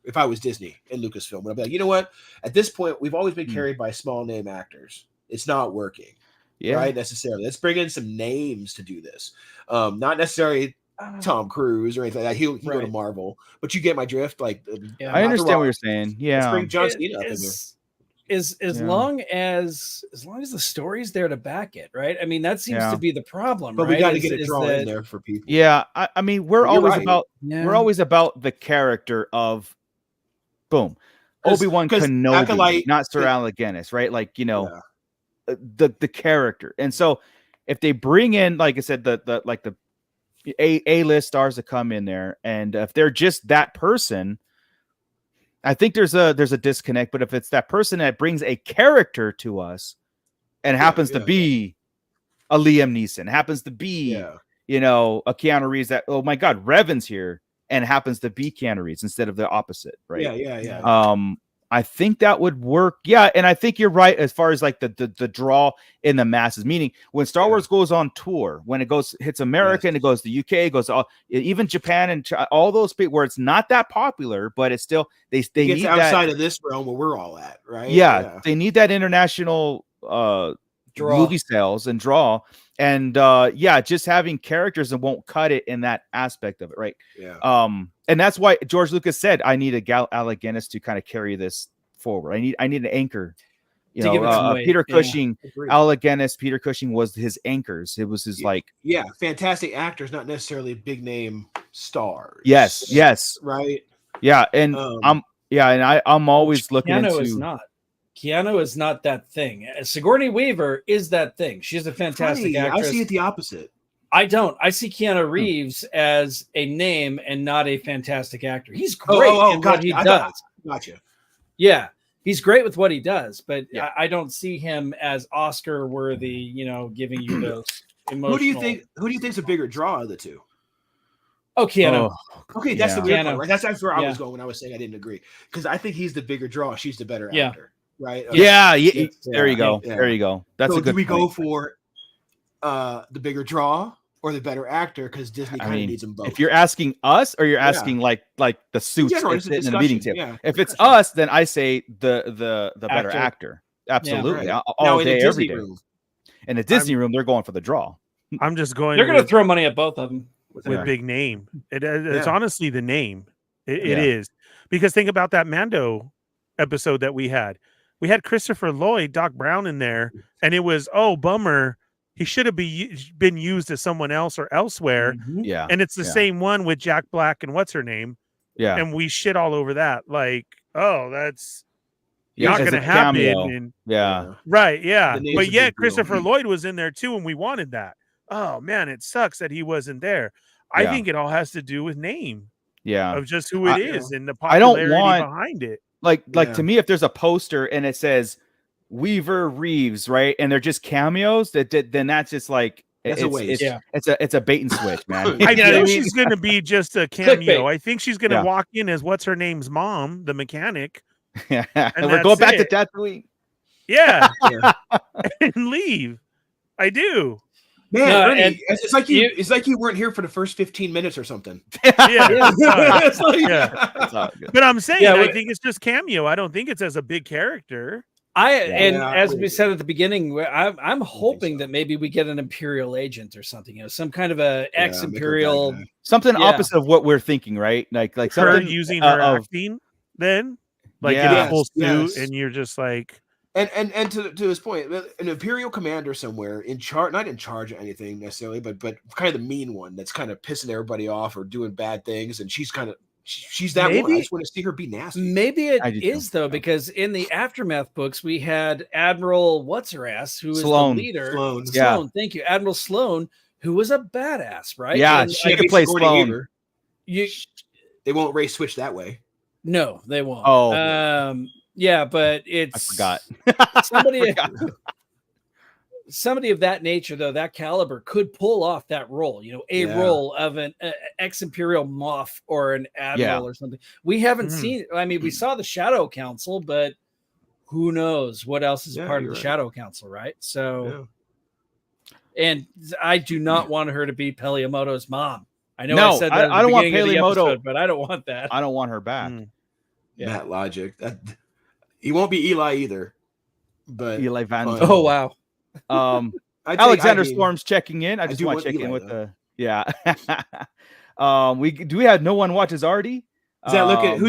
If I was Disney and Lucasfilm, I'd be like, you know what? At this point, we've always been carried by small name actors. It's not working, right? Necessarily. Let's bring in some names to do this. Not necessarily Tom Cruise or anything like that. He'll go to Marvel, but you get my drift. Like, I understand what you're saying. Yeah, let's bring John Cena up in there. As long as the story's there to back it, right? I mean, that seems to be the problem. But we got to get it drawn in there for people. Yeah, I mean, we're always about the character of. Boom. Obi-Wan Kenobi, not Sir Alec Guinness, right? Like, you know, the character. And so if they bring in, like I said, the A-list stars that come in there, and if they're just that person, I think there's a disconnect. But if it's that person that brings a character to us and happens to be a Liam Neeson, happens to be, you know, a Keanu Reeves that, oh my God, Revan's here. And happens to be Keanu Reeves instead of the opposite, right? Yeah. I think that would work. Yeah, and I think you're right as far as like the draw in the masses. Meaning when Star Wars goes on tour, when it hits America and it goes to UK, it goes to even Japan and all those people where it's not that popular, but it's still they need outside that, of this realm where we're all at, right? Yeah, they need that international movie sales and draw. And just having characters that won't cut it in that aspect of it, right? And that's why George Lucas said, "I need Alec Guinness to kind of carry this forward. I need an anchor." You know, Peter Cushing, Alec Guinness, Peter Cushing was his anchors. It was his fantastic actors, not necessarily big name stars. Yes, right. Yeah, and I'm always looking into. Keanu is not that thing. Sigourney Weaver is that thing. She's a fantastic actress. I see it the opposite. I don't. I see Keanu Reeves as a name and not a fantastic actor. He's great in what he does. Gotcha. Yeah, he's great with what he does, but I don't see him as Oscar worthy. You know, giving you those emotional. Who do you think's a bigger draw of the two? Oh, Keanu. Okay, that's the weird part, right? That's where I was going when I was saying I didn't agree, because I think he's the bigger draw. She's the better actor. Right. There you go. Yeah. There you go. That's a good. Do we go for the bigger draw or the better actor? Because Disney kind of needs them both. If you're asking us, or you're asking like the suits that sit in the meeting table. Yeah, if it's us, then I say the better actor. Absolutely, all day, every day. In the Disney room, they're going for the draw. I'm just going. They're going to throw money at both of them with big name. It's honestly the name. It is, because think about that Mando episode that we had. We had Christopher Lloyd, Doc Brown in there, and it was, bummer. He should have been used as someone else or elsewhere. Mm-hmm. Yeah. And it's the same one with Jack Black and what's her name. Yeah. And we shit all over that. Like, that's not going to happen. And, right. Yeah. But yet Christopher Lloyd was in there too, and we wanted that. Oh, man, it sucks that he wasn't there. I think it all has to do with name. Yeah. Of just who it is and the popularity behind it. Like to me, if there's a poster and it says Weaver Reeves, right, and they're just cameos, then that's just like That's a waste. It's a bait and switch, man. I You know what think mean? she's going to be just a cameo. Clickbait. I think she's going to walk in as what's her name's mom, the mechanic. And And we're going back that's to Tatooine. Yeah. And leave. I do. Man, No, Ernie, and it's like you weren't here for the first 15 minutes or something. Yeah. It's like- It's all good. But I'm saying, Yeah, I we- think it's just cameo. I don't think it's as a big character. As we said at the beginning, I'm hoping that maybe we get an Imperial agent or something, some kind of a ex-Imperial, something opposite of what we're thinking, right? Like Her something using her acting, then like in a full suit, yes. and you're just like, and to his point, an Imperial commander somewhere in charge, not in charge of anything necessarily, but kind of the mean one that's kind of pissing everybody off or doing bad things, and she's that one. I just want to see her be nasty. Maybe it is though, because in the Aftermath books we had Admiral what's her ass, who is Sloane. the leader. Sloane. Thank you, Admiral Sloane, who was a badass, right? Yeah, and she could play Sloane. They won't race switch that way. No, they won't. Oh, yeah, but it's I forgot. somebody of that nature, though, that caliber could pull off that role, role of an ex-Imperial Moff or an Admiral or something. We haven't seen, I mean, we saw the Shadow Council, but who knows what else is part of the Shadow Council, right? So, and I do not want her to be Peliamoto's mom. I know I said that I don't want Peliamoto, but I don't want that. I don't want her back. That logic. He won't be Eli either. But Eli Van. Oh wow. Alexander Storm's checking in. I just want to check in with the we had no one watches Artie. Who's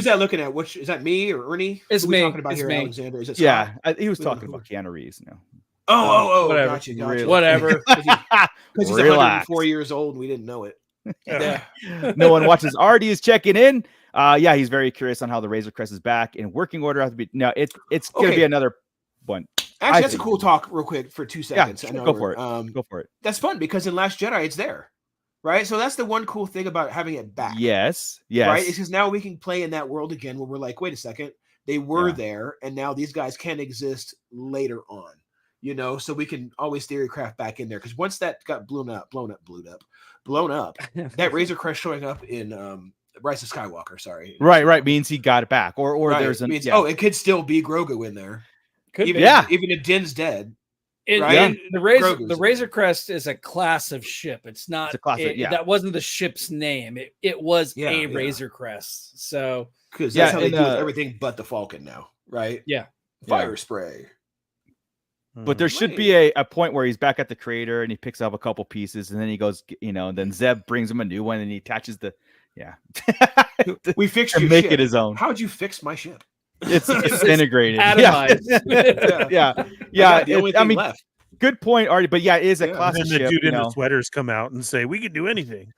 that looking at? Which is that, me or Ernie? It's me. Talking about it's here, me. Alexander. Is it Scott? He was talking about Keanu Reeves now. Whatever. Gotcha. Whatever. Because he's 104 years old and we didn't know it. No one watches. Artie is checking in. He's very curious on how the Razor Crest is back in working order. It's going to be another one. Actually, that's a cool talk real quick for 2 seconds. Yeah, go for it. Go for it. That's fun because in Last Jedi, it's there, right? So that's the one cool thing about having it back. Yes. Right? It's because now we can play in that world again where we're like, wait a second, they were there, and now these guys can exist later on. So we can always theorycraft back in there, because once that got blown up, that Razor Crest showing up in Rise of Skywalker, right, means he got it back, or there's it could still be Grogu in there. Even if Din's dead. The Razor Crest is a class of ship. It's not that wasn't the ship's name. It was a Razor Crest. So because that's how they do everything but the Falcon now, right? Yeah. Fire spray. But there should be a point where he's back at the crater and he picks up a couple pieces, and then he goes, and then Zeb brings him a new one and he attaches we fixed your make ship. It his own. How'd you fix my ship? It's disintegrated. Left. Good point, Artie. But it is a classic and the ship. dude in the sweaters come out and say, "We can do anything."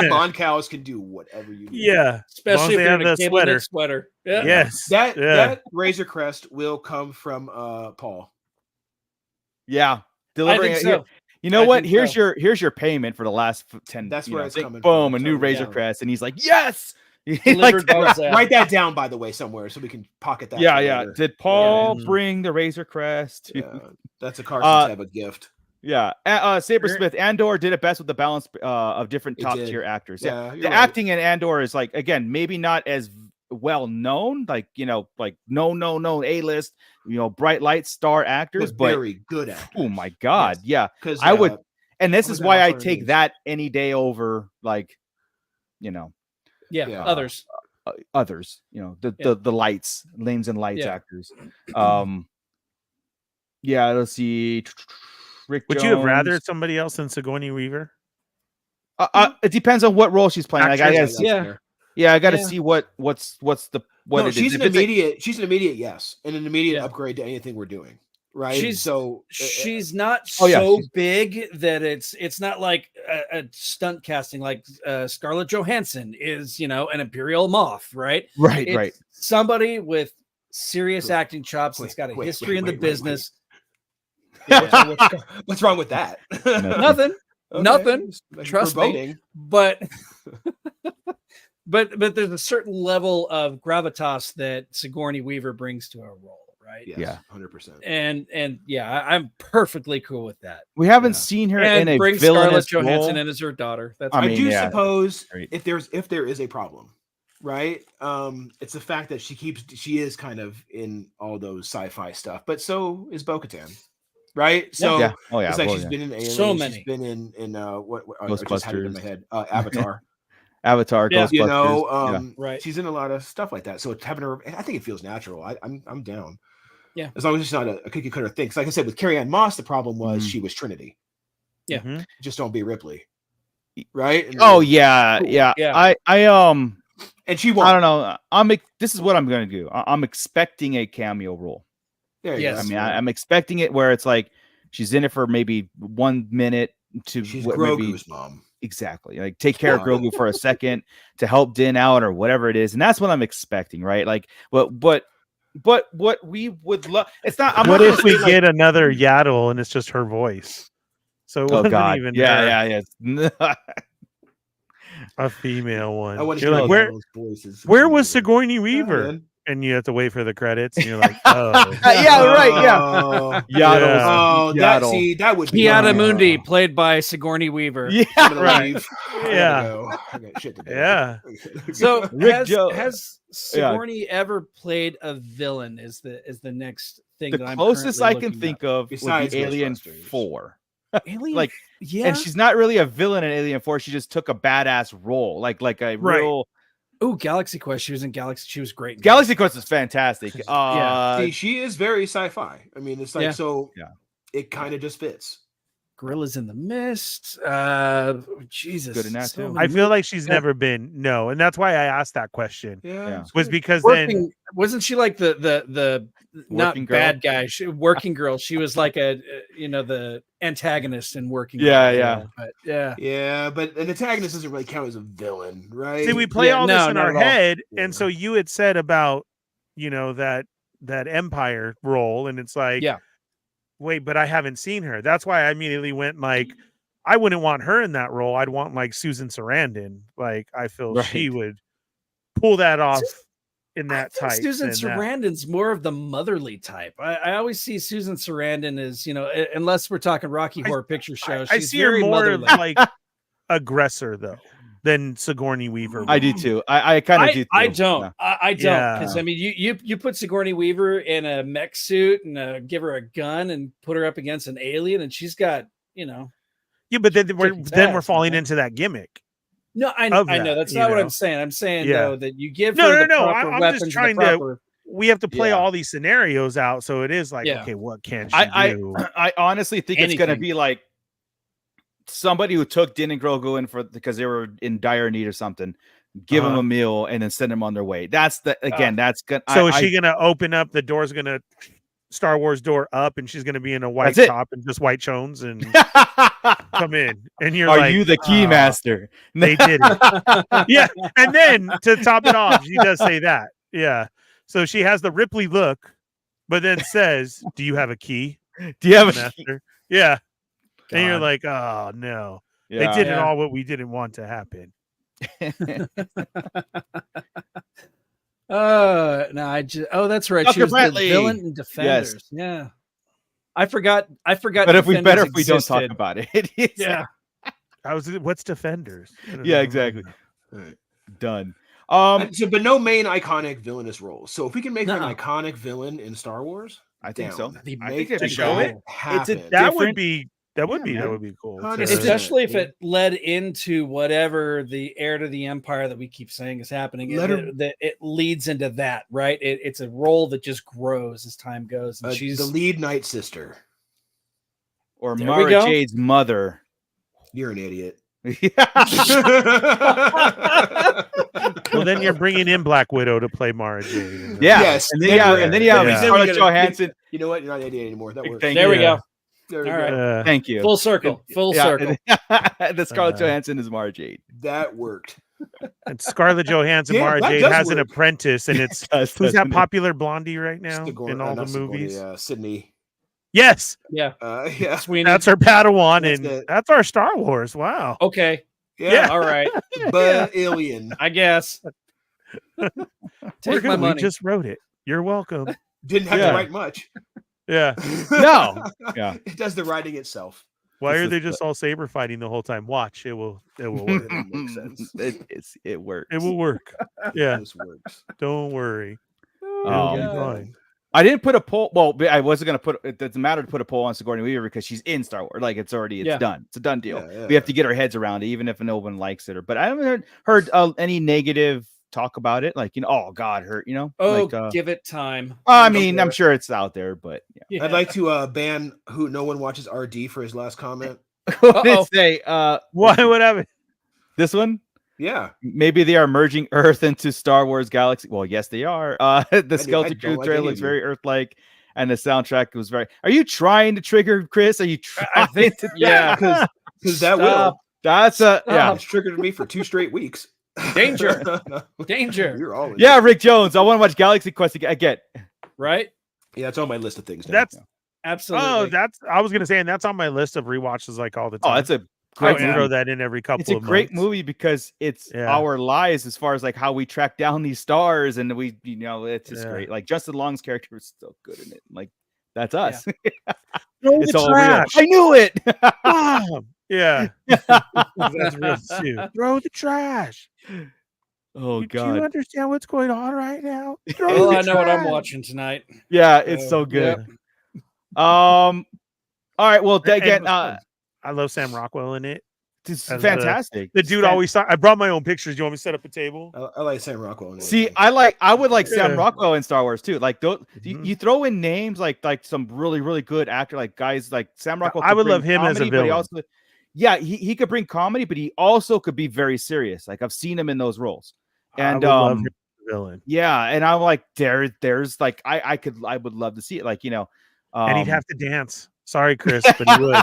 Mon cows can do whatever you need. Yeah, especially if they have a sweater. Yeah. Yes, that Razor Crest will come from Paul. Yeah, delivering it. You know what? Here's your payment for the last 10. That's where it's coming. Boom, from. a new Razor Crest, and he's like, yes. Write that down, by the way, somewhere so we can pocket that. Yeah. Did Paul bring the Razor Crest? That's a Carson type of gift. Yeah. Sabersmith, Andor did it best with the balance of different top tier actors. The acting in Andor is like, again, maybe not as well known, like known A-list, bright light star actors, but very good actors. Oh my god, because I would, and this is why I take that any day over others, the lights, lanes and lights actors. Let's see. Rick Would Jones. you have rather somebody else than Sigourney Weaver? It depends on what role she's playing. I gotta see. I gotta see what's the what. No, it she's is. an immediate. She's an immediate yes, and an immediate upgrade to anything we're doing. Right. She's not big that it's not like a stunt casting like Scarlett Johansson is, an Imperial Moff, right? Right. Somebody with serious acting chops that's got a history in the business. What's wrong with that? Nothing. Nothing. Trust me. But there's a certain level of gravitas that Sigourney Weaver brings to a role. Right. right? Yes, Yeah. 100%. And yeah, I'm perfectly cool with that. We haven't seen her And in a bring Scarlett villainous Johansson role. in as her daughter. That's I I mean, do yeah, suppose great. if there is a problem, right? It's the fact that she is kind of in all those sci-fi stuff, but so is Bo-Katan, right? So Yeah. Oh yeah. it's like well, she's yeah. been in Alien, So she's many. been in what I just had it in my head, Avatar. Avatar, Yeah. Ghostbusters. You know, Right. she's in a lot of stuff like that. So it's having her, I think it feels natural. I'm down. Yeah. As long as it's not a cookie cutter thing. Because like I said, with Carrie Ann Moss, the problem was she was Trinity. Yeah. Mm-hmm. Just don't be Ripley. Right? And Oh yeah, Cool. yeah. Yeah. and she won't. I don't know. This is what I'm gonna do. I'm expecting a cameo role. There you Yes. go. I mean, I'm expecting it where it's like she's in it for maybe 1 minute to She's maybe Grogu's mom. exactly like take care of Yeah. Grogu for a second to help Din out or whatever it is, and that's what I'm expecting, right? Like, but what we would love. It's not. I'm What not if gonna we say, like, get another Yaddle and it's just her voice? So it oh wasn't god, even her, yeah. a female one. I want to You're hear like, all those voices. where was Sigourney Weaver? man. And you have to wait for the credits, and you're like, oh, Yeah, right, yeah. Oh, Yaddle. that would be Kiara Mundi, played by Sigourney Weaver. Yeah, I'm gonna right. leave. Yeah. I got shit to do. Yeah. So Rick has Sigourney ever played a villain? Is the next thing the that I'm closest currently I can looking think up. of would Besides be Alien Ghostbusters. 4. Alien, like, yeah, and she's not really a villain in Alien 4. She just took a badass role, like a Right. real. Oh, Galaxy Quest. She was in Galaxy. She was great. In Galaxy Quest is fantastic. See, she is very sci-fi. I mean, it's like Yeah. it kind of just fits. Gorillas in the Mist. Jesus, Good in that, too. I feel like she's never been. No, and that's why I asked that question. Yeah, it's Was good. because then wasn't she like the not Working girl? bad guy? Working girl. She was like a the antagonist in Working Yeah, Girl. yeah. But yeah. Yeah, but an antagonist doesn't really count as a villain, right? see we play Yeah, all no, this in not our at all. head, Yeah. and so you had said about that Empire role, and it's like, Yeah. wait, but I haven't seen her. That's why I immediately went like, I wouldn't want her in that role. I'd want like Susan Sarandon. Like I feel she Right. would pull that off in I that think type. Susan than that. Sarandon's more of the motherly type. I always see Susan Sarandon as, unless we're talking Rocky Horror Picture Show, I she's see her very more of motherly. like aggressor though than Sigourney Weaver. I do too. I kind of do. Too. I don't. Yeah. I don't, Yeah. because I mean, you put Sigourney Weaver in a mech suit and give her a gun and put her up against an alien, and she's got, Yeah, but then we're Kicking ass, falling man. into that gimmick. No, I of know that, that's you not what know? I'm saying. I'm saying Yeah. though that you give No, her the no, proper I'm weapons, just and trying the proper. we have to play Yeah. all these scenarios out, so it is like, Yeah. okay, what can she do? I honestly think it's gonna Anything. be like somebody who took Din and Grogu in because they were in dire need or something. Give them a meal and then send them on their way. That's that's good. So is she gonna open up the door's gonna Star Wars door up, and she's gonna be in a white That's it. top and just white chones and come in, and you're Are like, you the key master? they did it. Yeah, and then to top it off, she does say that. Yeah, so she has the Ripley look, but then says, "Do you have a key, Do you have a key? master?" Yeah, and you're God. like, "Oh no, Yeah. they did it Yeah. all what we didn't want to happen." That's right. She Dr. was Brantley. the villain in Defenders. Yeah. I forgot. But if we Defenders we don't talk existed. about it. Yeah. What's Defenders? I don't Yeah, know. exactly. Right. Done. But no main iconic villainous role. So if we can make her No. an iconic villain in Star Wars, I think so. down. I Make think it'd be that cool. happen. That would different- be Yeah, that man. would be cool. 100%. to- Especially if it led into whatever the heir to the empire that we keep saying is happening. Let her- That it leads into that, right? It's a role that just grows as time goes. And she's the lead Night Sister. Or There we Mara go. Jade's mother. You're an idiot. Well, then you're bringing in Black Widow to play Mara Jade. Yeah. Yes. And then you have Yeah. Scarlett Johansson. You know what? You're not an idiot anymore. That works. Thank there we you. go. There we All go. right. Thank you. Full circle. Full Yeah, circle. The Scarlett Johansson is Mara Jade. That worked. And Scarlett Johansson, Yeah, Mara that Jade does has an work. apprentice, and it's Does, who's that doesn't it? popular blondie right now in all the Not Sigourney, movies? Sydney. Yes, Yeah. Yeah. Sweeney. that's her Padawan, That's and it. that's our Star Wars. Wow. Okay. Yeah. All right. But alien. I guess. We're Take my good. We money. just wrote it. You're welcome. Didn't have to write much. Yeah. No. Yeah. It does the writing itself. Why are they just all saber fighting the whole time? Watch, it will work. It makes sense. It works. It will work. Yeah. This works. Don't worry. Oh, It'll be fine. I didn't put a poll. Well, I wasn't gonna put. It doesn't matter to put a poll on Sigourney Weaver because she's in Star Wars. Like it's done. It's a done deal. Yeah, We have to get our heads around it, even if no one likes it. But I haven't heard any negative talk about it. Like oh God, hurt. Give it time. I mean, I'm sure it's out there, but I'd like to ban who no one watches RD for his last comment. What did it say? What happened? This one? Yeah. Maybe they are merging Earth into Star Wars Galaxy. Well, yes, they are. The Skeleton Crew trailer looks very Earth-like, and the soundtrack was very. Are you trying to trigger Chris? Are you trying to? Yeah, because that will. That's It's triggered me for 2 straight weeks. Danger. You're all Rick Jones. I want to watch Galaxy Quest again. Right? Yeah, it's on my list of things. That's absolutely. I was gonna say, and that's on my list of rewatches like all the time. Oh, that's a great throw that in every couple of months. It's a great movie because it's our lives as far as like how we track down these stars, and we it's just great. Like Justin Long's character was so good in it. Like that's us. It's all real. I knew it. Yeah. That's real too. Throw the trash. Oh Do God. you understand what's going on right now? I know what I'm watching tonight. Yeah, it's so good. All right. Well, again, I love Sam Rockwell in it. It's fantastic. The dude always. I brought my own pictures. Do you want me to set up a table? I like Sam Rockwell. See, I would like Sam Rockwell in Star Wars too. Like, you throw in names like some really really good actor, like guys like Sam Rockwell. I would love him as a villain. He could bring comedy, but he also could be very serious. Like I've seen him in those roles. And I would love him as a villain. Yeah, and I'm like, there's like I would love to see it. Like and he'd have to dance. Sorry, Chris, but he would.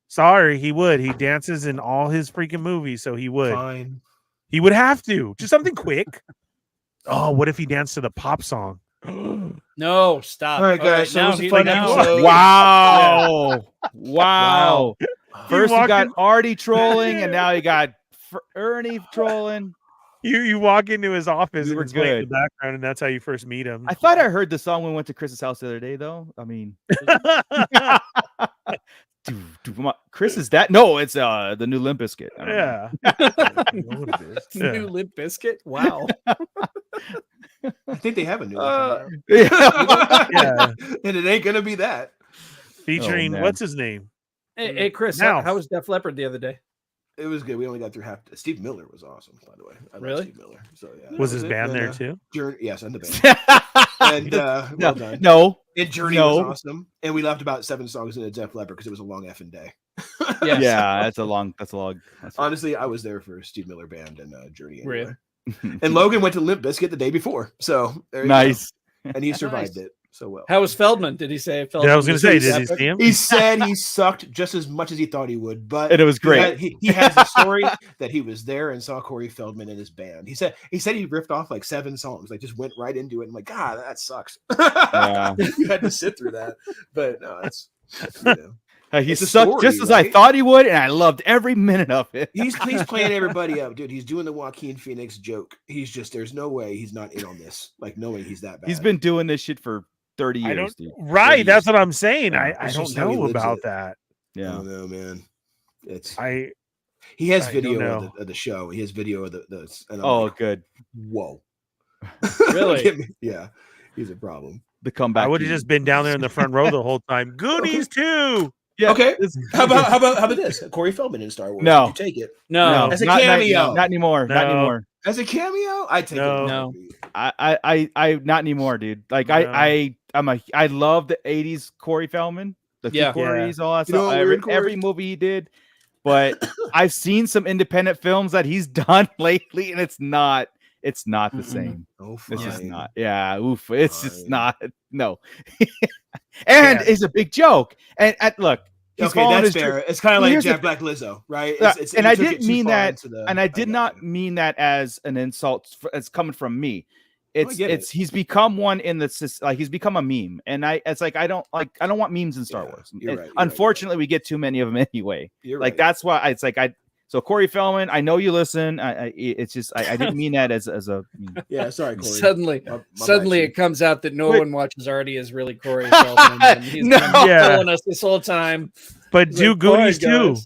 Sorry, he would. He dances in all his freaking movies, so he would. Fine. He would have to. Just something quick. Oh, what if he danced to the pop song? No, stop. All right, guys. So now it was a fun episode. Wow. Wow. First you got in... Artie trolling, and now you got Ernie trolling. You walk into his office and it's playing in the background, and that's how you first meet him. I thought I heard the song when we went to Chris's house the other day, though. I mean, Chris, is that? No, it's the new Limp Bizkit. Yeah. New Limp Bizkit? Wow. I think they have a new one. And it ain't gonna be that. Featuring what's his name? Hey Chris, how was Def Leppard the other day? It was good. We only got through half. Steve Miller was awesome, by the way. Really? Steve Miller. So yeah. Was his band there too? Yes, and the band. And well done. No. And Journey was awesome. And we left about 7 songs in a Def Leppard because it was a long effing day. Yeah, that's a long. Honestly, I was there for Steve Miller band and Journey. Anyway. Really? And Logan went to Limp Bizkit the day before. So there you go. And he survived it. So well. How was Feldman? Did he say Feldman? Yeah, I was going to say, did he see him? He said he sucked just as much as he thought he would, but it was great. He has the story that he was there and saw Corey Feldman and his band. He said he ripped off like 7 songs, like just went right into it. I'm like, God, that sucks. Yeah. You had to sit through that, but no, it's he sucked just as I thought he would, and I loved every minute of it. He's playing everybody up, dude. He's doing the Joaquin Phoenix joke. He's just there's no way he's not in on this. Like knowing he's that bad. He's been doing this shit for 30 years, dude. Right, that's what I'm saying. I don't know about that. Yeah, I don't know, man. He has video of the show. He has video of the and I'm like, good. Whoa. Really? Yeah. He's a problem. The comeback. I would have just been down there in the front row the whole time. Goonies too. Yeah. Okay. How about this? Corey Feldman in Star Wars. No. Would you take it? No. As a cameo. Not anymore. No. Not anymore. As a cameo, I take it. No. I not anymore, dude. Like no. I love the 80s Corey Feldman. The Corey's, all that stuff. Every movie he did. But I've seen some independent films that he's done lately, and it's not the same. Oh, fine. It's just not. Yeah, oof. It's just not. No. And it's a big joke. And look, that's fair. It's kind of like Jack Black Lizzo, right? And I didn't mean that. And I did not mean that as an insult. It's coming from me. He's become one in the like he's become a meme, and I don't want memes in Star Wars. You're right, unfortunately, we get too many of them anyway. You're like right. that's why it's like So Corey Feldman, I know you listen. It's just I didn't mean that as a. Yeah, sorry, Corey. Suddenly it comes out that no one watches Artie is really Corey Feldman. And he's been telling us this whole time. But do Goonies too,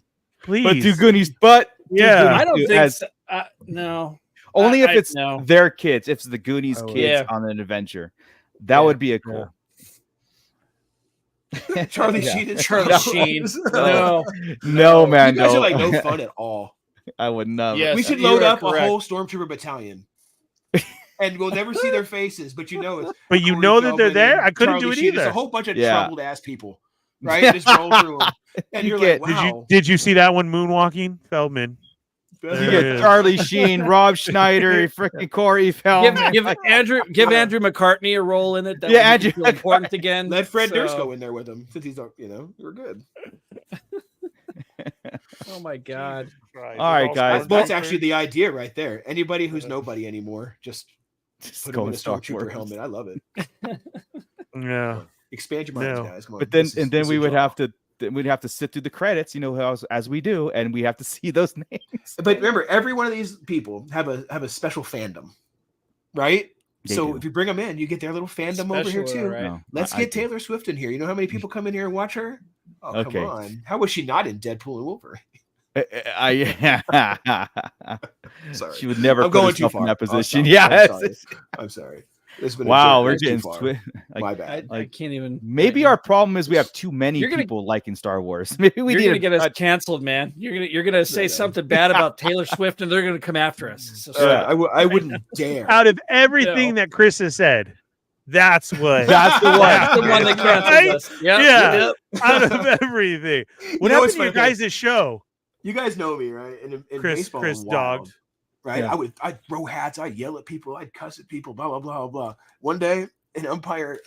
please. But do Goonies, but I don't think so. No. Only if it's their kids. If it's the Goonies kids on an adventure, that would be a cool. Charlie Sheen. Charlie Sheen. No, man. You guys are like no fun at all. I would not. Yes, we should load up a whole stormtrooper battalion, and we'll never see their faces, but you know it's. But you know that they're there. I couldn't do it either. It's a whole bunch of troubled ass people, right? Just roll through them, and you're like, wow. Did you see that one moonwalking, Feldman? You get Charlie Sheen, Rob Schneider, freaking Corey Feldman. Give Andrew McCartney a role in it. That Andrew important again. Let Fred Durst go in there with him since he's we're good. Oh my God! All right, guys. That's actually the idea right there. Anybody who's nobody anymore, just put him in a stormtrooper helmet. I love it. Yeah. Expand your minds, guys. Come on. But then we would have to. We'd have to sit through the credits, as we do, and we have to see those names. But remember, every one of these people have a special fandom, right? So if you bring them in, you get their little fandom over here too. Right? No, Let's get Taylor Swift in here. You know how many people come in here and watch her? Oh, come on! How was she not in Deadpool and Wolverine? Sorry, she would never put herself in that position. I'm sorry. Wow, we're getting my bad. I can't even. Maybe our problem is we have too many people liking Star Wars. Maybe we need to get us canceled, man. You're gonna say something bad about Taylor Swift, and they're gonna come after us. So I wouldn't dare. Out of everything that Chris has said, that's the one. That's the one that cancels us. Yep. Out of everything, what happened to your guys' show? You guys know me, right? In baseball, Chris dogged. Right, yeah. I'd throw hats, I'd yell at people, I'd cuss at people, blah blah blah blah. One day, an umpire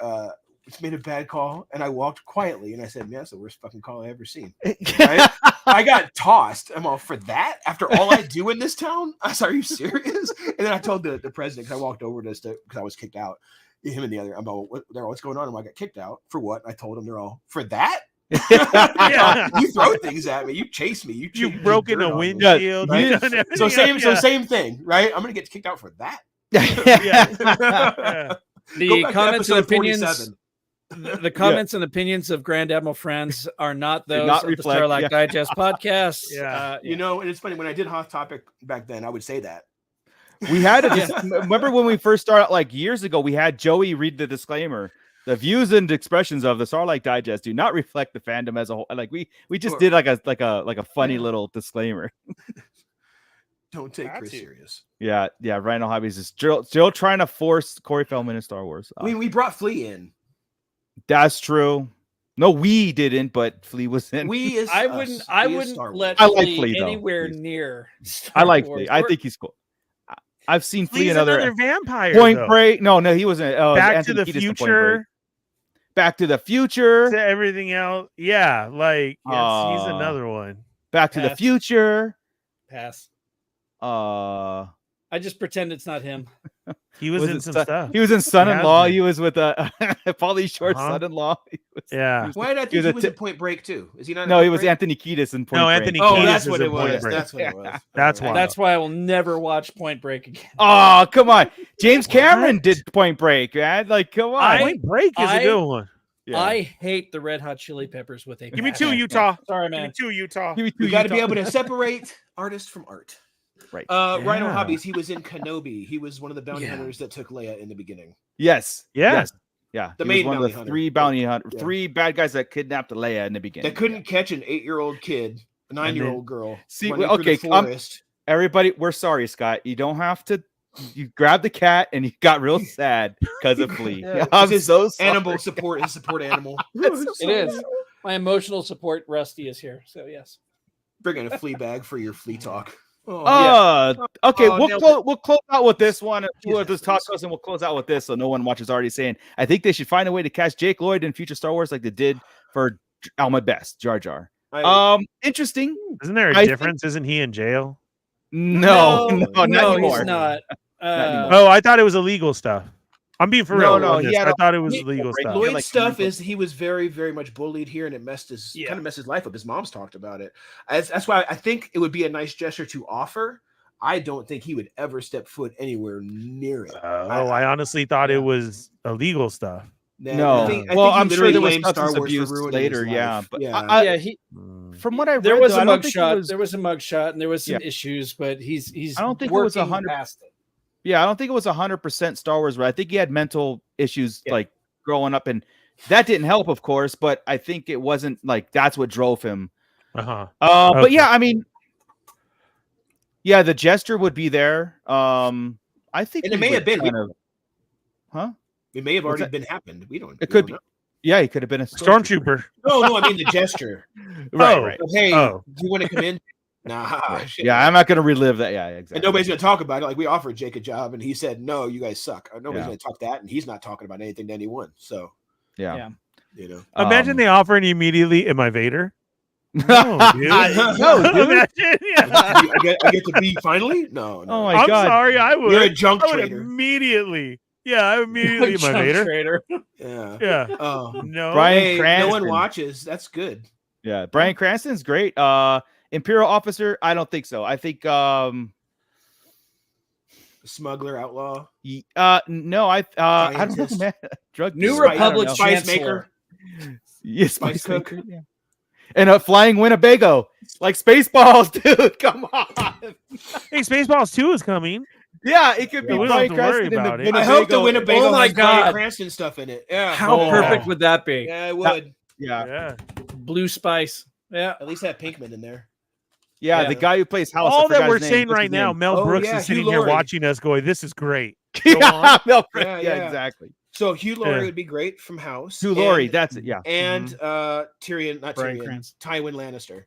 made a bad call, and I walked quietly and I said, "Man, that's the worst fucking call I ever seen." Right? I got tossed. I'm all for that after all I do in this town. I said, "Are you serious?" And then I told the president because I walked over to because I was kicked out. Him and the other, I'm all, what's going on? And I got kicked out for what? I told them they're all for that. You throw things at me, you chase me, you've broken a windshield. Right? So same thing, right? I'm gonna get kicked out for that. The comments and opinions. The comments and opinions of Grand Admiral Friends are not those of the Starlight Digest podcast. And it's funny when I did Hot Topic back then, I would say that. We had remember when we first started like years ago, we had Joey read the disclaimer. The views and expressions of the Starlight Digest do not reflect the fandom as a whole. Like we just did like a funny little disclaimer. Don't take Chris serious. Yeah. Rhino Hobbies is still trying to force Corey Feldman in Star Wars. I mean, we brought Flea in. That's true. No, we didn't, but Flea was in. I wouldn't let Flea anywhere near Star I like Wars. Flea. I think he's cool. I've seen Flea in another vampire. Point Break. No, he wasn't. Back to the Future. Back to the Future. To everything else. Yeah, he's another one. Back to the Future. Pass. I just pretend it's not him. He was in some stuff. He was in Son-in-Law. He was with Pauly Shore's son-in-law. Why did I think he was in Point Break too? Is he not? No, he was Anthony Kiedis in Point Break. No, Anthony Kiedis. That's what it was. That's what it was. That's why I will never watch Point Break again. Oh, come on. James Cameron did Point Break, man. Like, come on. Point Break is a good one. Yeah. I hate the Red Hot Chili Peppers with a. Give me two, Utah. Sorry, man. Give me two, Utah. You got to be able to separate artist from art. Right. Rhino Hobbies. He was in Kenobi. He was one of the bounty hunters that took Leia in the beginning. Yes. Yeah. The main one of the three bounty hunters, three bad guys that kidnapped Leia in the beginning. That couldn't catch an 8-year-old kid, a 9-year-old girl. See, okay, everybody, we're sorry, Scott. You don't have to. You grabbed the cat and you got real sad because of Flea. I'm so sorry. Animal support, his support animal. It is. My emotional support, Rusty, is here. So yes. Bring in a flea bag for your flea talk. Okay, we'll close out with this one. We'll just talk to us and we'll close out with this so no one watches already saying I think they should find a way to cast Jake Lloyd in future Star Wars like they did for Alma Best, Jar Jar. Interesting. Isn't there a difference? Isn't he in jail? No, not anymore. He's not. I thought it was illegal stuff. I'm being for No, real. no, on he this. had I a- thought it was he- legal Lloyd- stuff. Lloyd's like stuff mental- is he was very, very much bullied here, and it messed his Yeah. kind of messed his life up. His mom's talked about it. That's why I think it would be a nice gesture to offer. I don't think he would ever step foot anywhere near it. I honestly thought it was illegal stuff. No. I think Well, he I'm sure literally there was blamed Star substance Wars for abuse ruining his later. Yeah, life. but yeah. Yeah, he from what I read, there was though, a I don't think it mugshot. was- There was a mugshot, and there was some Yeah. issues, but he's I don't think it was working 100 past it. Yeah, I don't think it was 100% Star Wars. Right? I think he had mental issues Yeah. like growing up, and that didn't help, of course. But I think it wasn't like that's what drove him. Uh-huh. But Okay. yeah, I mean, yeah, the gesture would be there. I think And it he may would have been. kind of, huh? It may have What's already that? been happened. We don't. It we could don't be. Yeah, he could have been a Stormtrooper. know. No, I mean the gesture. Right, Oh. right. Of, hey, Oh. do you want to come in? Nah. Shit. Yeah, I'm not going to relive that. Yeah, exactly. And nobody's going to talk about it. Like we offered Jake a job, and he said, "No, you guys suck." Nobody's Yeah. going to talk that, and he's not talking about anything to anyone. So Yeah. Yeah. you know, Imagine they offer and immediately, am I Vader? No, dude. No, dude. Imagine, yeah. I get to be finally. No, no. Oh my I'm God. sorry, I would. You're a junk I would trader. immediately. Yeah, I immediately am I Junk Vader. trader. Yeah. Yeah. Oh, No. Brian hey, no Cranston. one watches. That's good. Yeah, Bryan Cranston's great. Imperial officer, I don't think so. I think Smuggler, outlaw, no, I don't know, Scientist. man. Drug New dealer, I don't Republic know. Spice Chancellor. maker. Yes, Spice cook. maker, yeah. And a flying Winnebago, like Spaceballs, dude. Come on. Hey, Spaceballs 2 is coming. Yeah, it could be we don't Bryan have to worry Cranston in the about it. I hope the Winnebago Oh my has Bryan God. Cranston stuff in it. Yeah. How Oh. perfect would that be? Yeah, it would. Yeah, Yeah. Blue spice. Yeah. At least have Pinkman in there. yeah, Yeah. the guy who plays House. I All that forgot we're his name. saying What's right his now, name? Mel Oh, Brooks yeah, is sitting Hugh here Laurie. watching us going, this is great. Yeah, Mel Brooks. Yeah, Yeah, yeah. exactly. So Hugh Laurie Yeah. would be great from House. Hugh Laurie, and, that's it. Yeah. and Tyrion, not Bryan Tyrion, Cranston. Tywin Lannister.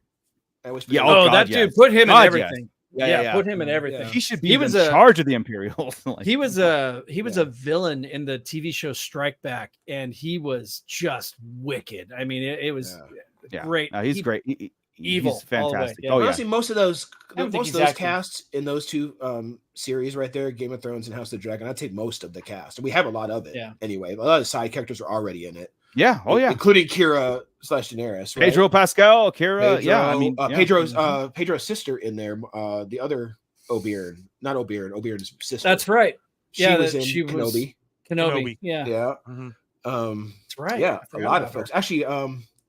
That was Yeah, pretty Oh, good. God, that yes. dude. Put him in God, everything. Yeah. Put him in everything. He should be He in was a- charge of the Imperials. Like, He was a villain in the TV show Strike Back, and he was just wicked. I mean, it was yeah. great. No, he's He- great. evil He's all the way, fantastic. yeah. Oh yeah. Honestly, most of those don't think most he's of those acting. casts in those two series right there, Game of Thrones and House of the Dragon, I'd take most of the cast. And we have a lot of it. Yeah. Anyway, a lot of the side characters are already in it. Yeah. Oh yeah. Including Kira / Daenerys. Right? Pedro Pascal, Kira. Yeah. I mean, yeah. Pedro's sister in there. The other Oberyn, not Oberyn, Oberyn's sister. That's right. She Yeah, was in she was- Kenobi. Kenobi. Yeah, Yeah. Mhm. that's right. Yeah, I a forgot lot about of folks. her. Actually,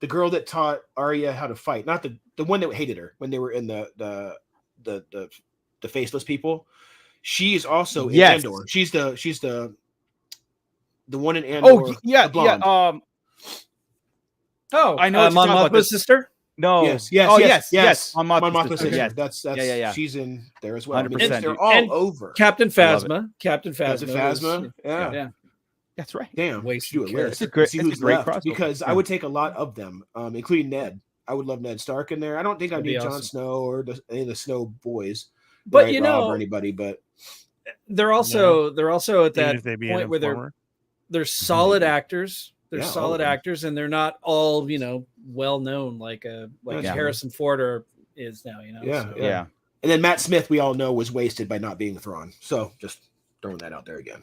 the girl that taught Arya how to fight, not the one that hated her when they were in the faceless people. She is also in Yes. Andor. She's the one in Andor. Oh yeah. the blonde. Yeah. Oh, I know what you're Mon talking about, Mothma's this- sister. No. Yes. Oh yes. On Mon Mothma's Mothma's sister, sister. yes. That's Yeah. she's in there as well. I mean, 100%, they're dude. all And over. Captain I love Phasma. Captain That's Phasma. a Phasma. Yeah. Yeah. That's right. Damn. Wasted Do a character. list. It's a great- See it's a who's great left, crossover. because I would take a lot of them, including Ned. I would love Ned Stark in there. I don't think I That'd be need Jon awesome. Snow or any of the Snow boys. But right, you Robb know, or anybody, but they're also at Even that if they be an point where informer. they're solid actors. They're Yeah, all solid of them. actors, and they're not all well known like Yeah. Harrison Ford is now. Yeah, so- Yeah. and then Matt Smith, we all know, was wasted by not being Thrawn. So just throwing that out there again.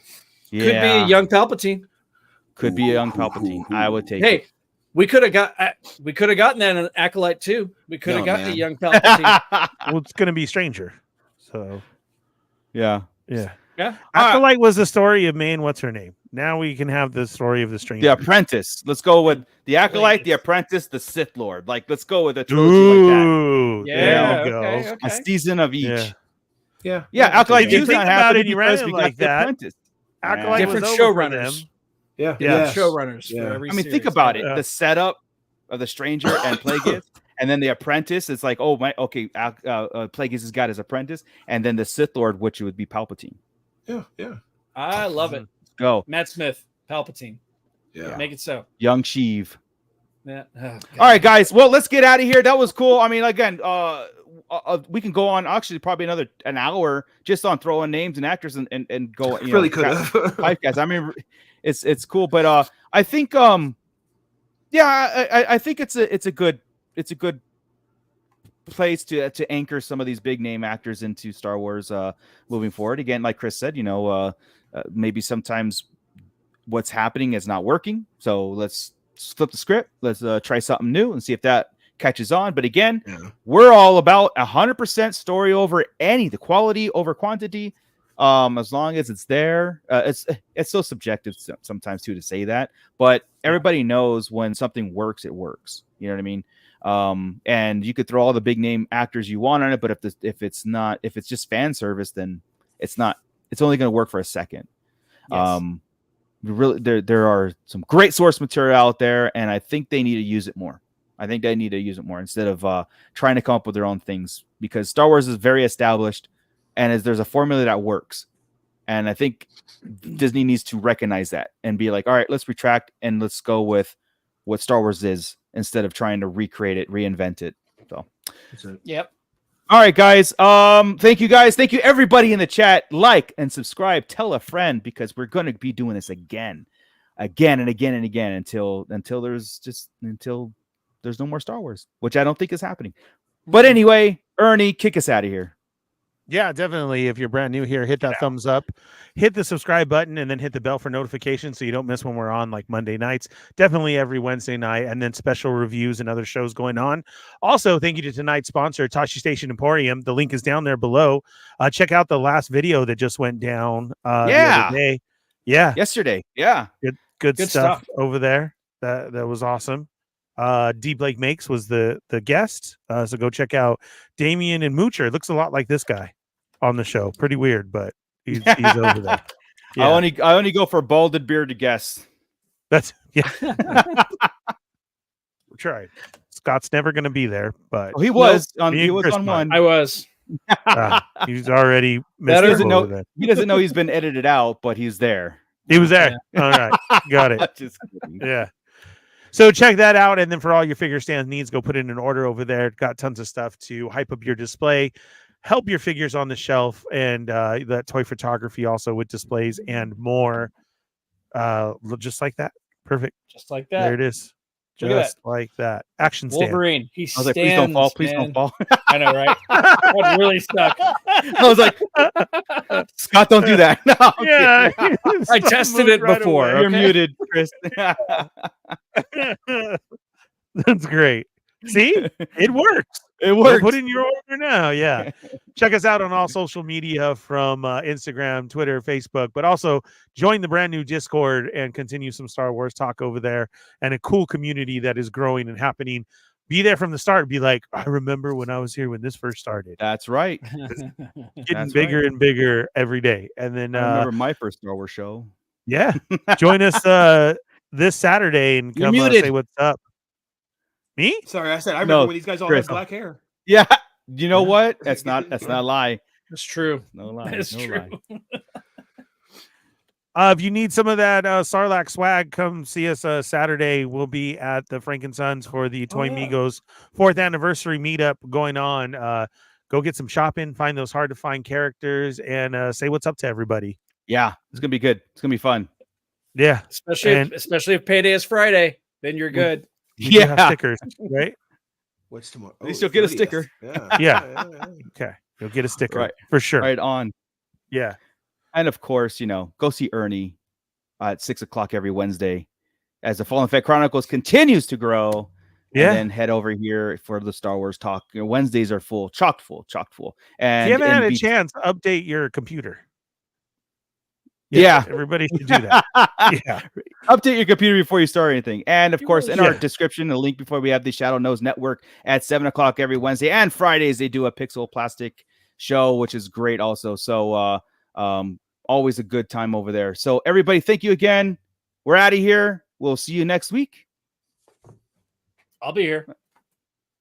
Could be a young Palpatine. Could be a young Palpatine. I would take Hey, it. we could have gotten that in Acolyte too. We could have No, gotten a man. young Palpatine. Well, it's going to be Stranger. So, Yeah. yeah. Yeah. Acolyte was the story of man. What's her name? Now we can have the story of the Stranger. The Apprentice. Let's go with the Acolyte, the Apprentice, the Sith Lord. Like, let's go with a trilogy like Ooh, Yeah, there you go. okay, that. okay. A season of each. Yeah. Yeah, Yeah, Acolyte If you 2's think not about happening it, you because ran it we like got the that. Apprentice. Acolyte Different was over for showrunners. them. yeah, Yeah. Showrunners Yeah. for every I mean, think series. about it. Yeah. The setup of the Stranger and Plagueis, and then the Apprentice. It's like, oh my, okay. Plagueis has got his apprentice, and then the Sith Lord, which would be Palpatine. yeah. I love it. Go, Matt Smith, Palpatine. Yeah. Make it so. young Sheev. Yeah. Oh, God. All right, guys. Well, let's get out of here. That was cool. I mean, again, we can go on actually probably an hour just on throwing names and actors and go. You Really know, could have. podcast. I mean, it's cool, but I think I think it's a good place to anchor some of these big name actors into Star Wars moving forward. Again, like Chris said, maybe sometimes what's happening is not working. So let's flip the script. Let's try something new and see if that catches on. But again, we're all about 100% story over the quality over quantity. As long as it's there, it's so subjective sometimes too to say that, but everybody knows when something works, it works. You know what I mean? And you could throw all the big name actors you want on it, but if it's just fan service, then it's only going to work for a second. Yes. Really, there are some great source material out there, and I think they need to use it more. Instead of trying to come up with their own things, because Star Wars is very established, and there's a formula that works. And I think Disney needs to recognize that and be like, all right, let's retract and let's go with what Star Wars is instead of trying to recreate it, reinvent it. So, yep. All right, guys. Thank you guys. Thank you everybody in the chat. Like and subscribe. Tell a friend, because we're going to be doing this again and again until there's no more Star Wars, which I don't think is happening. But anyway, Ernie, kick us out of here. Yeah, definitely. If you're brand new here, hit that thumbs up, hit the subscribe button, and then hit the bell for notifications so you don't miss when we're on, like Monday nights. Definitely every Wednesday night, and then special reviews and other shows going on. Also, thank you to tonight's sponsor, Tashi Station Emporium. The link is down there below. Check out the last video that just went down the other day. Yeah. Yesterday. Yeah. Good stuff over there. That was awesome. D Blake Makes was the guest, so go check out Damien and Moocher. It looks a lot like this guy on the show. Pretty weird, but he's over there. Yeah. I only go for balded bearded guests. That's We're trying. Scott's never going to be there, but he was on one. I was. He's already missed. He doesn't know he's been edited out, but he's there. He was there. All right, got it. Just kidding. Yeah. So check that out, and then for all your figure stands needs, go put in an order over there. Got tons of stuff to hype up your display, help your figures on the shelf, and that toy photography also with displays and more. Just like that. Perfect. Just like that. There it is. Just like that. Action stand. Wolverine. He stands. Like, please don't fall. Please don't fall. I know, right? That really stuck. I was like, Scott, don't do that. No, yeah. I tested it before. You're muted, Chris. That's great. See, it works. It works. Put in your order now. Yeah. Check us out on all social media from Instagram, Twitter, Facebook, but also join the brand new Discord and continue some Star Wars talk over there, and a cool community that is growing and happening. Be there from the start. Be like, I remember when I was here when this first started. That's right. Getting bigger and bigger every day. And then I remember my first Star Wars show. Yeah. Join us this Saturday and come say what's up. Me? Sorry, I remember when these guys all had black hair. Yeah. You know what? That's not a lie. That's true. No lie. That's true. If you need some of that Sarlacc swag, come see us Saturday. We'll be at the Frankensons for the Toy Migos 4th anniversary meetup going on. Go get some shopping, find those hard to find characters, and say what's up to everybody. Yeah, it's gonna be good. It's gonna be fun. Yeah, especially if payday is Friday, then you're good. You have stickers, right? What's tomorrow? At least you'll get a sticker. Yeah. Okay, you'll get a sticker for sure. Right on. Yeah. And of course, go see Ernie at 6:00 every Wednesday as the Fallen Fett Chronicles continues to grow. Yeah. And then head over here for the Star Wars talk. Wednesdays are chock full. And you haven't had a chance to update your computer. Yeah. Everybody should do that. Yeah. Update your computer before you start anything. And of course, in our description, a link before we have the Shadow Nose Network at 7:00 every Wednesday and Fridays. They do a Pixel Plastic show, which is great also. So, always a good time over there. So everybody, thank you again. We're out of here. We'll see you next week. I'll be here.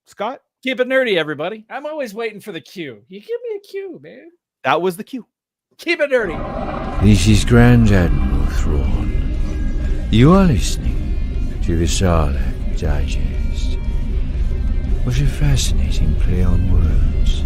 Scott? Keep it nerdy, everybody. I'm always waiting for the cue. You give me a cue, man. That was the cue. Keep it nerdy. This is Grand Admiral Thrawn. You are listening to the Sarlacc Digest. What a fascinating play on words.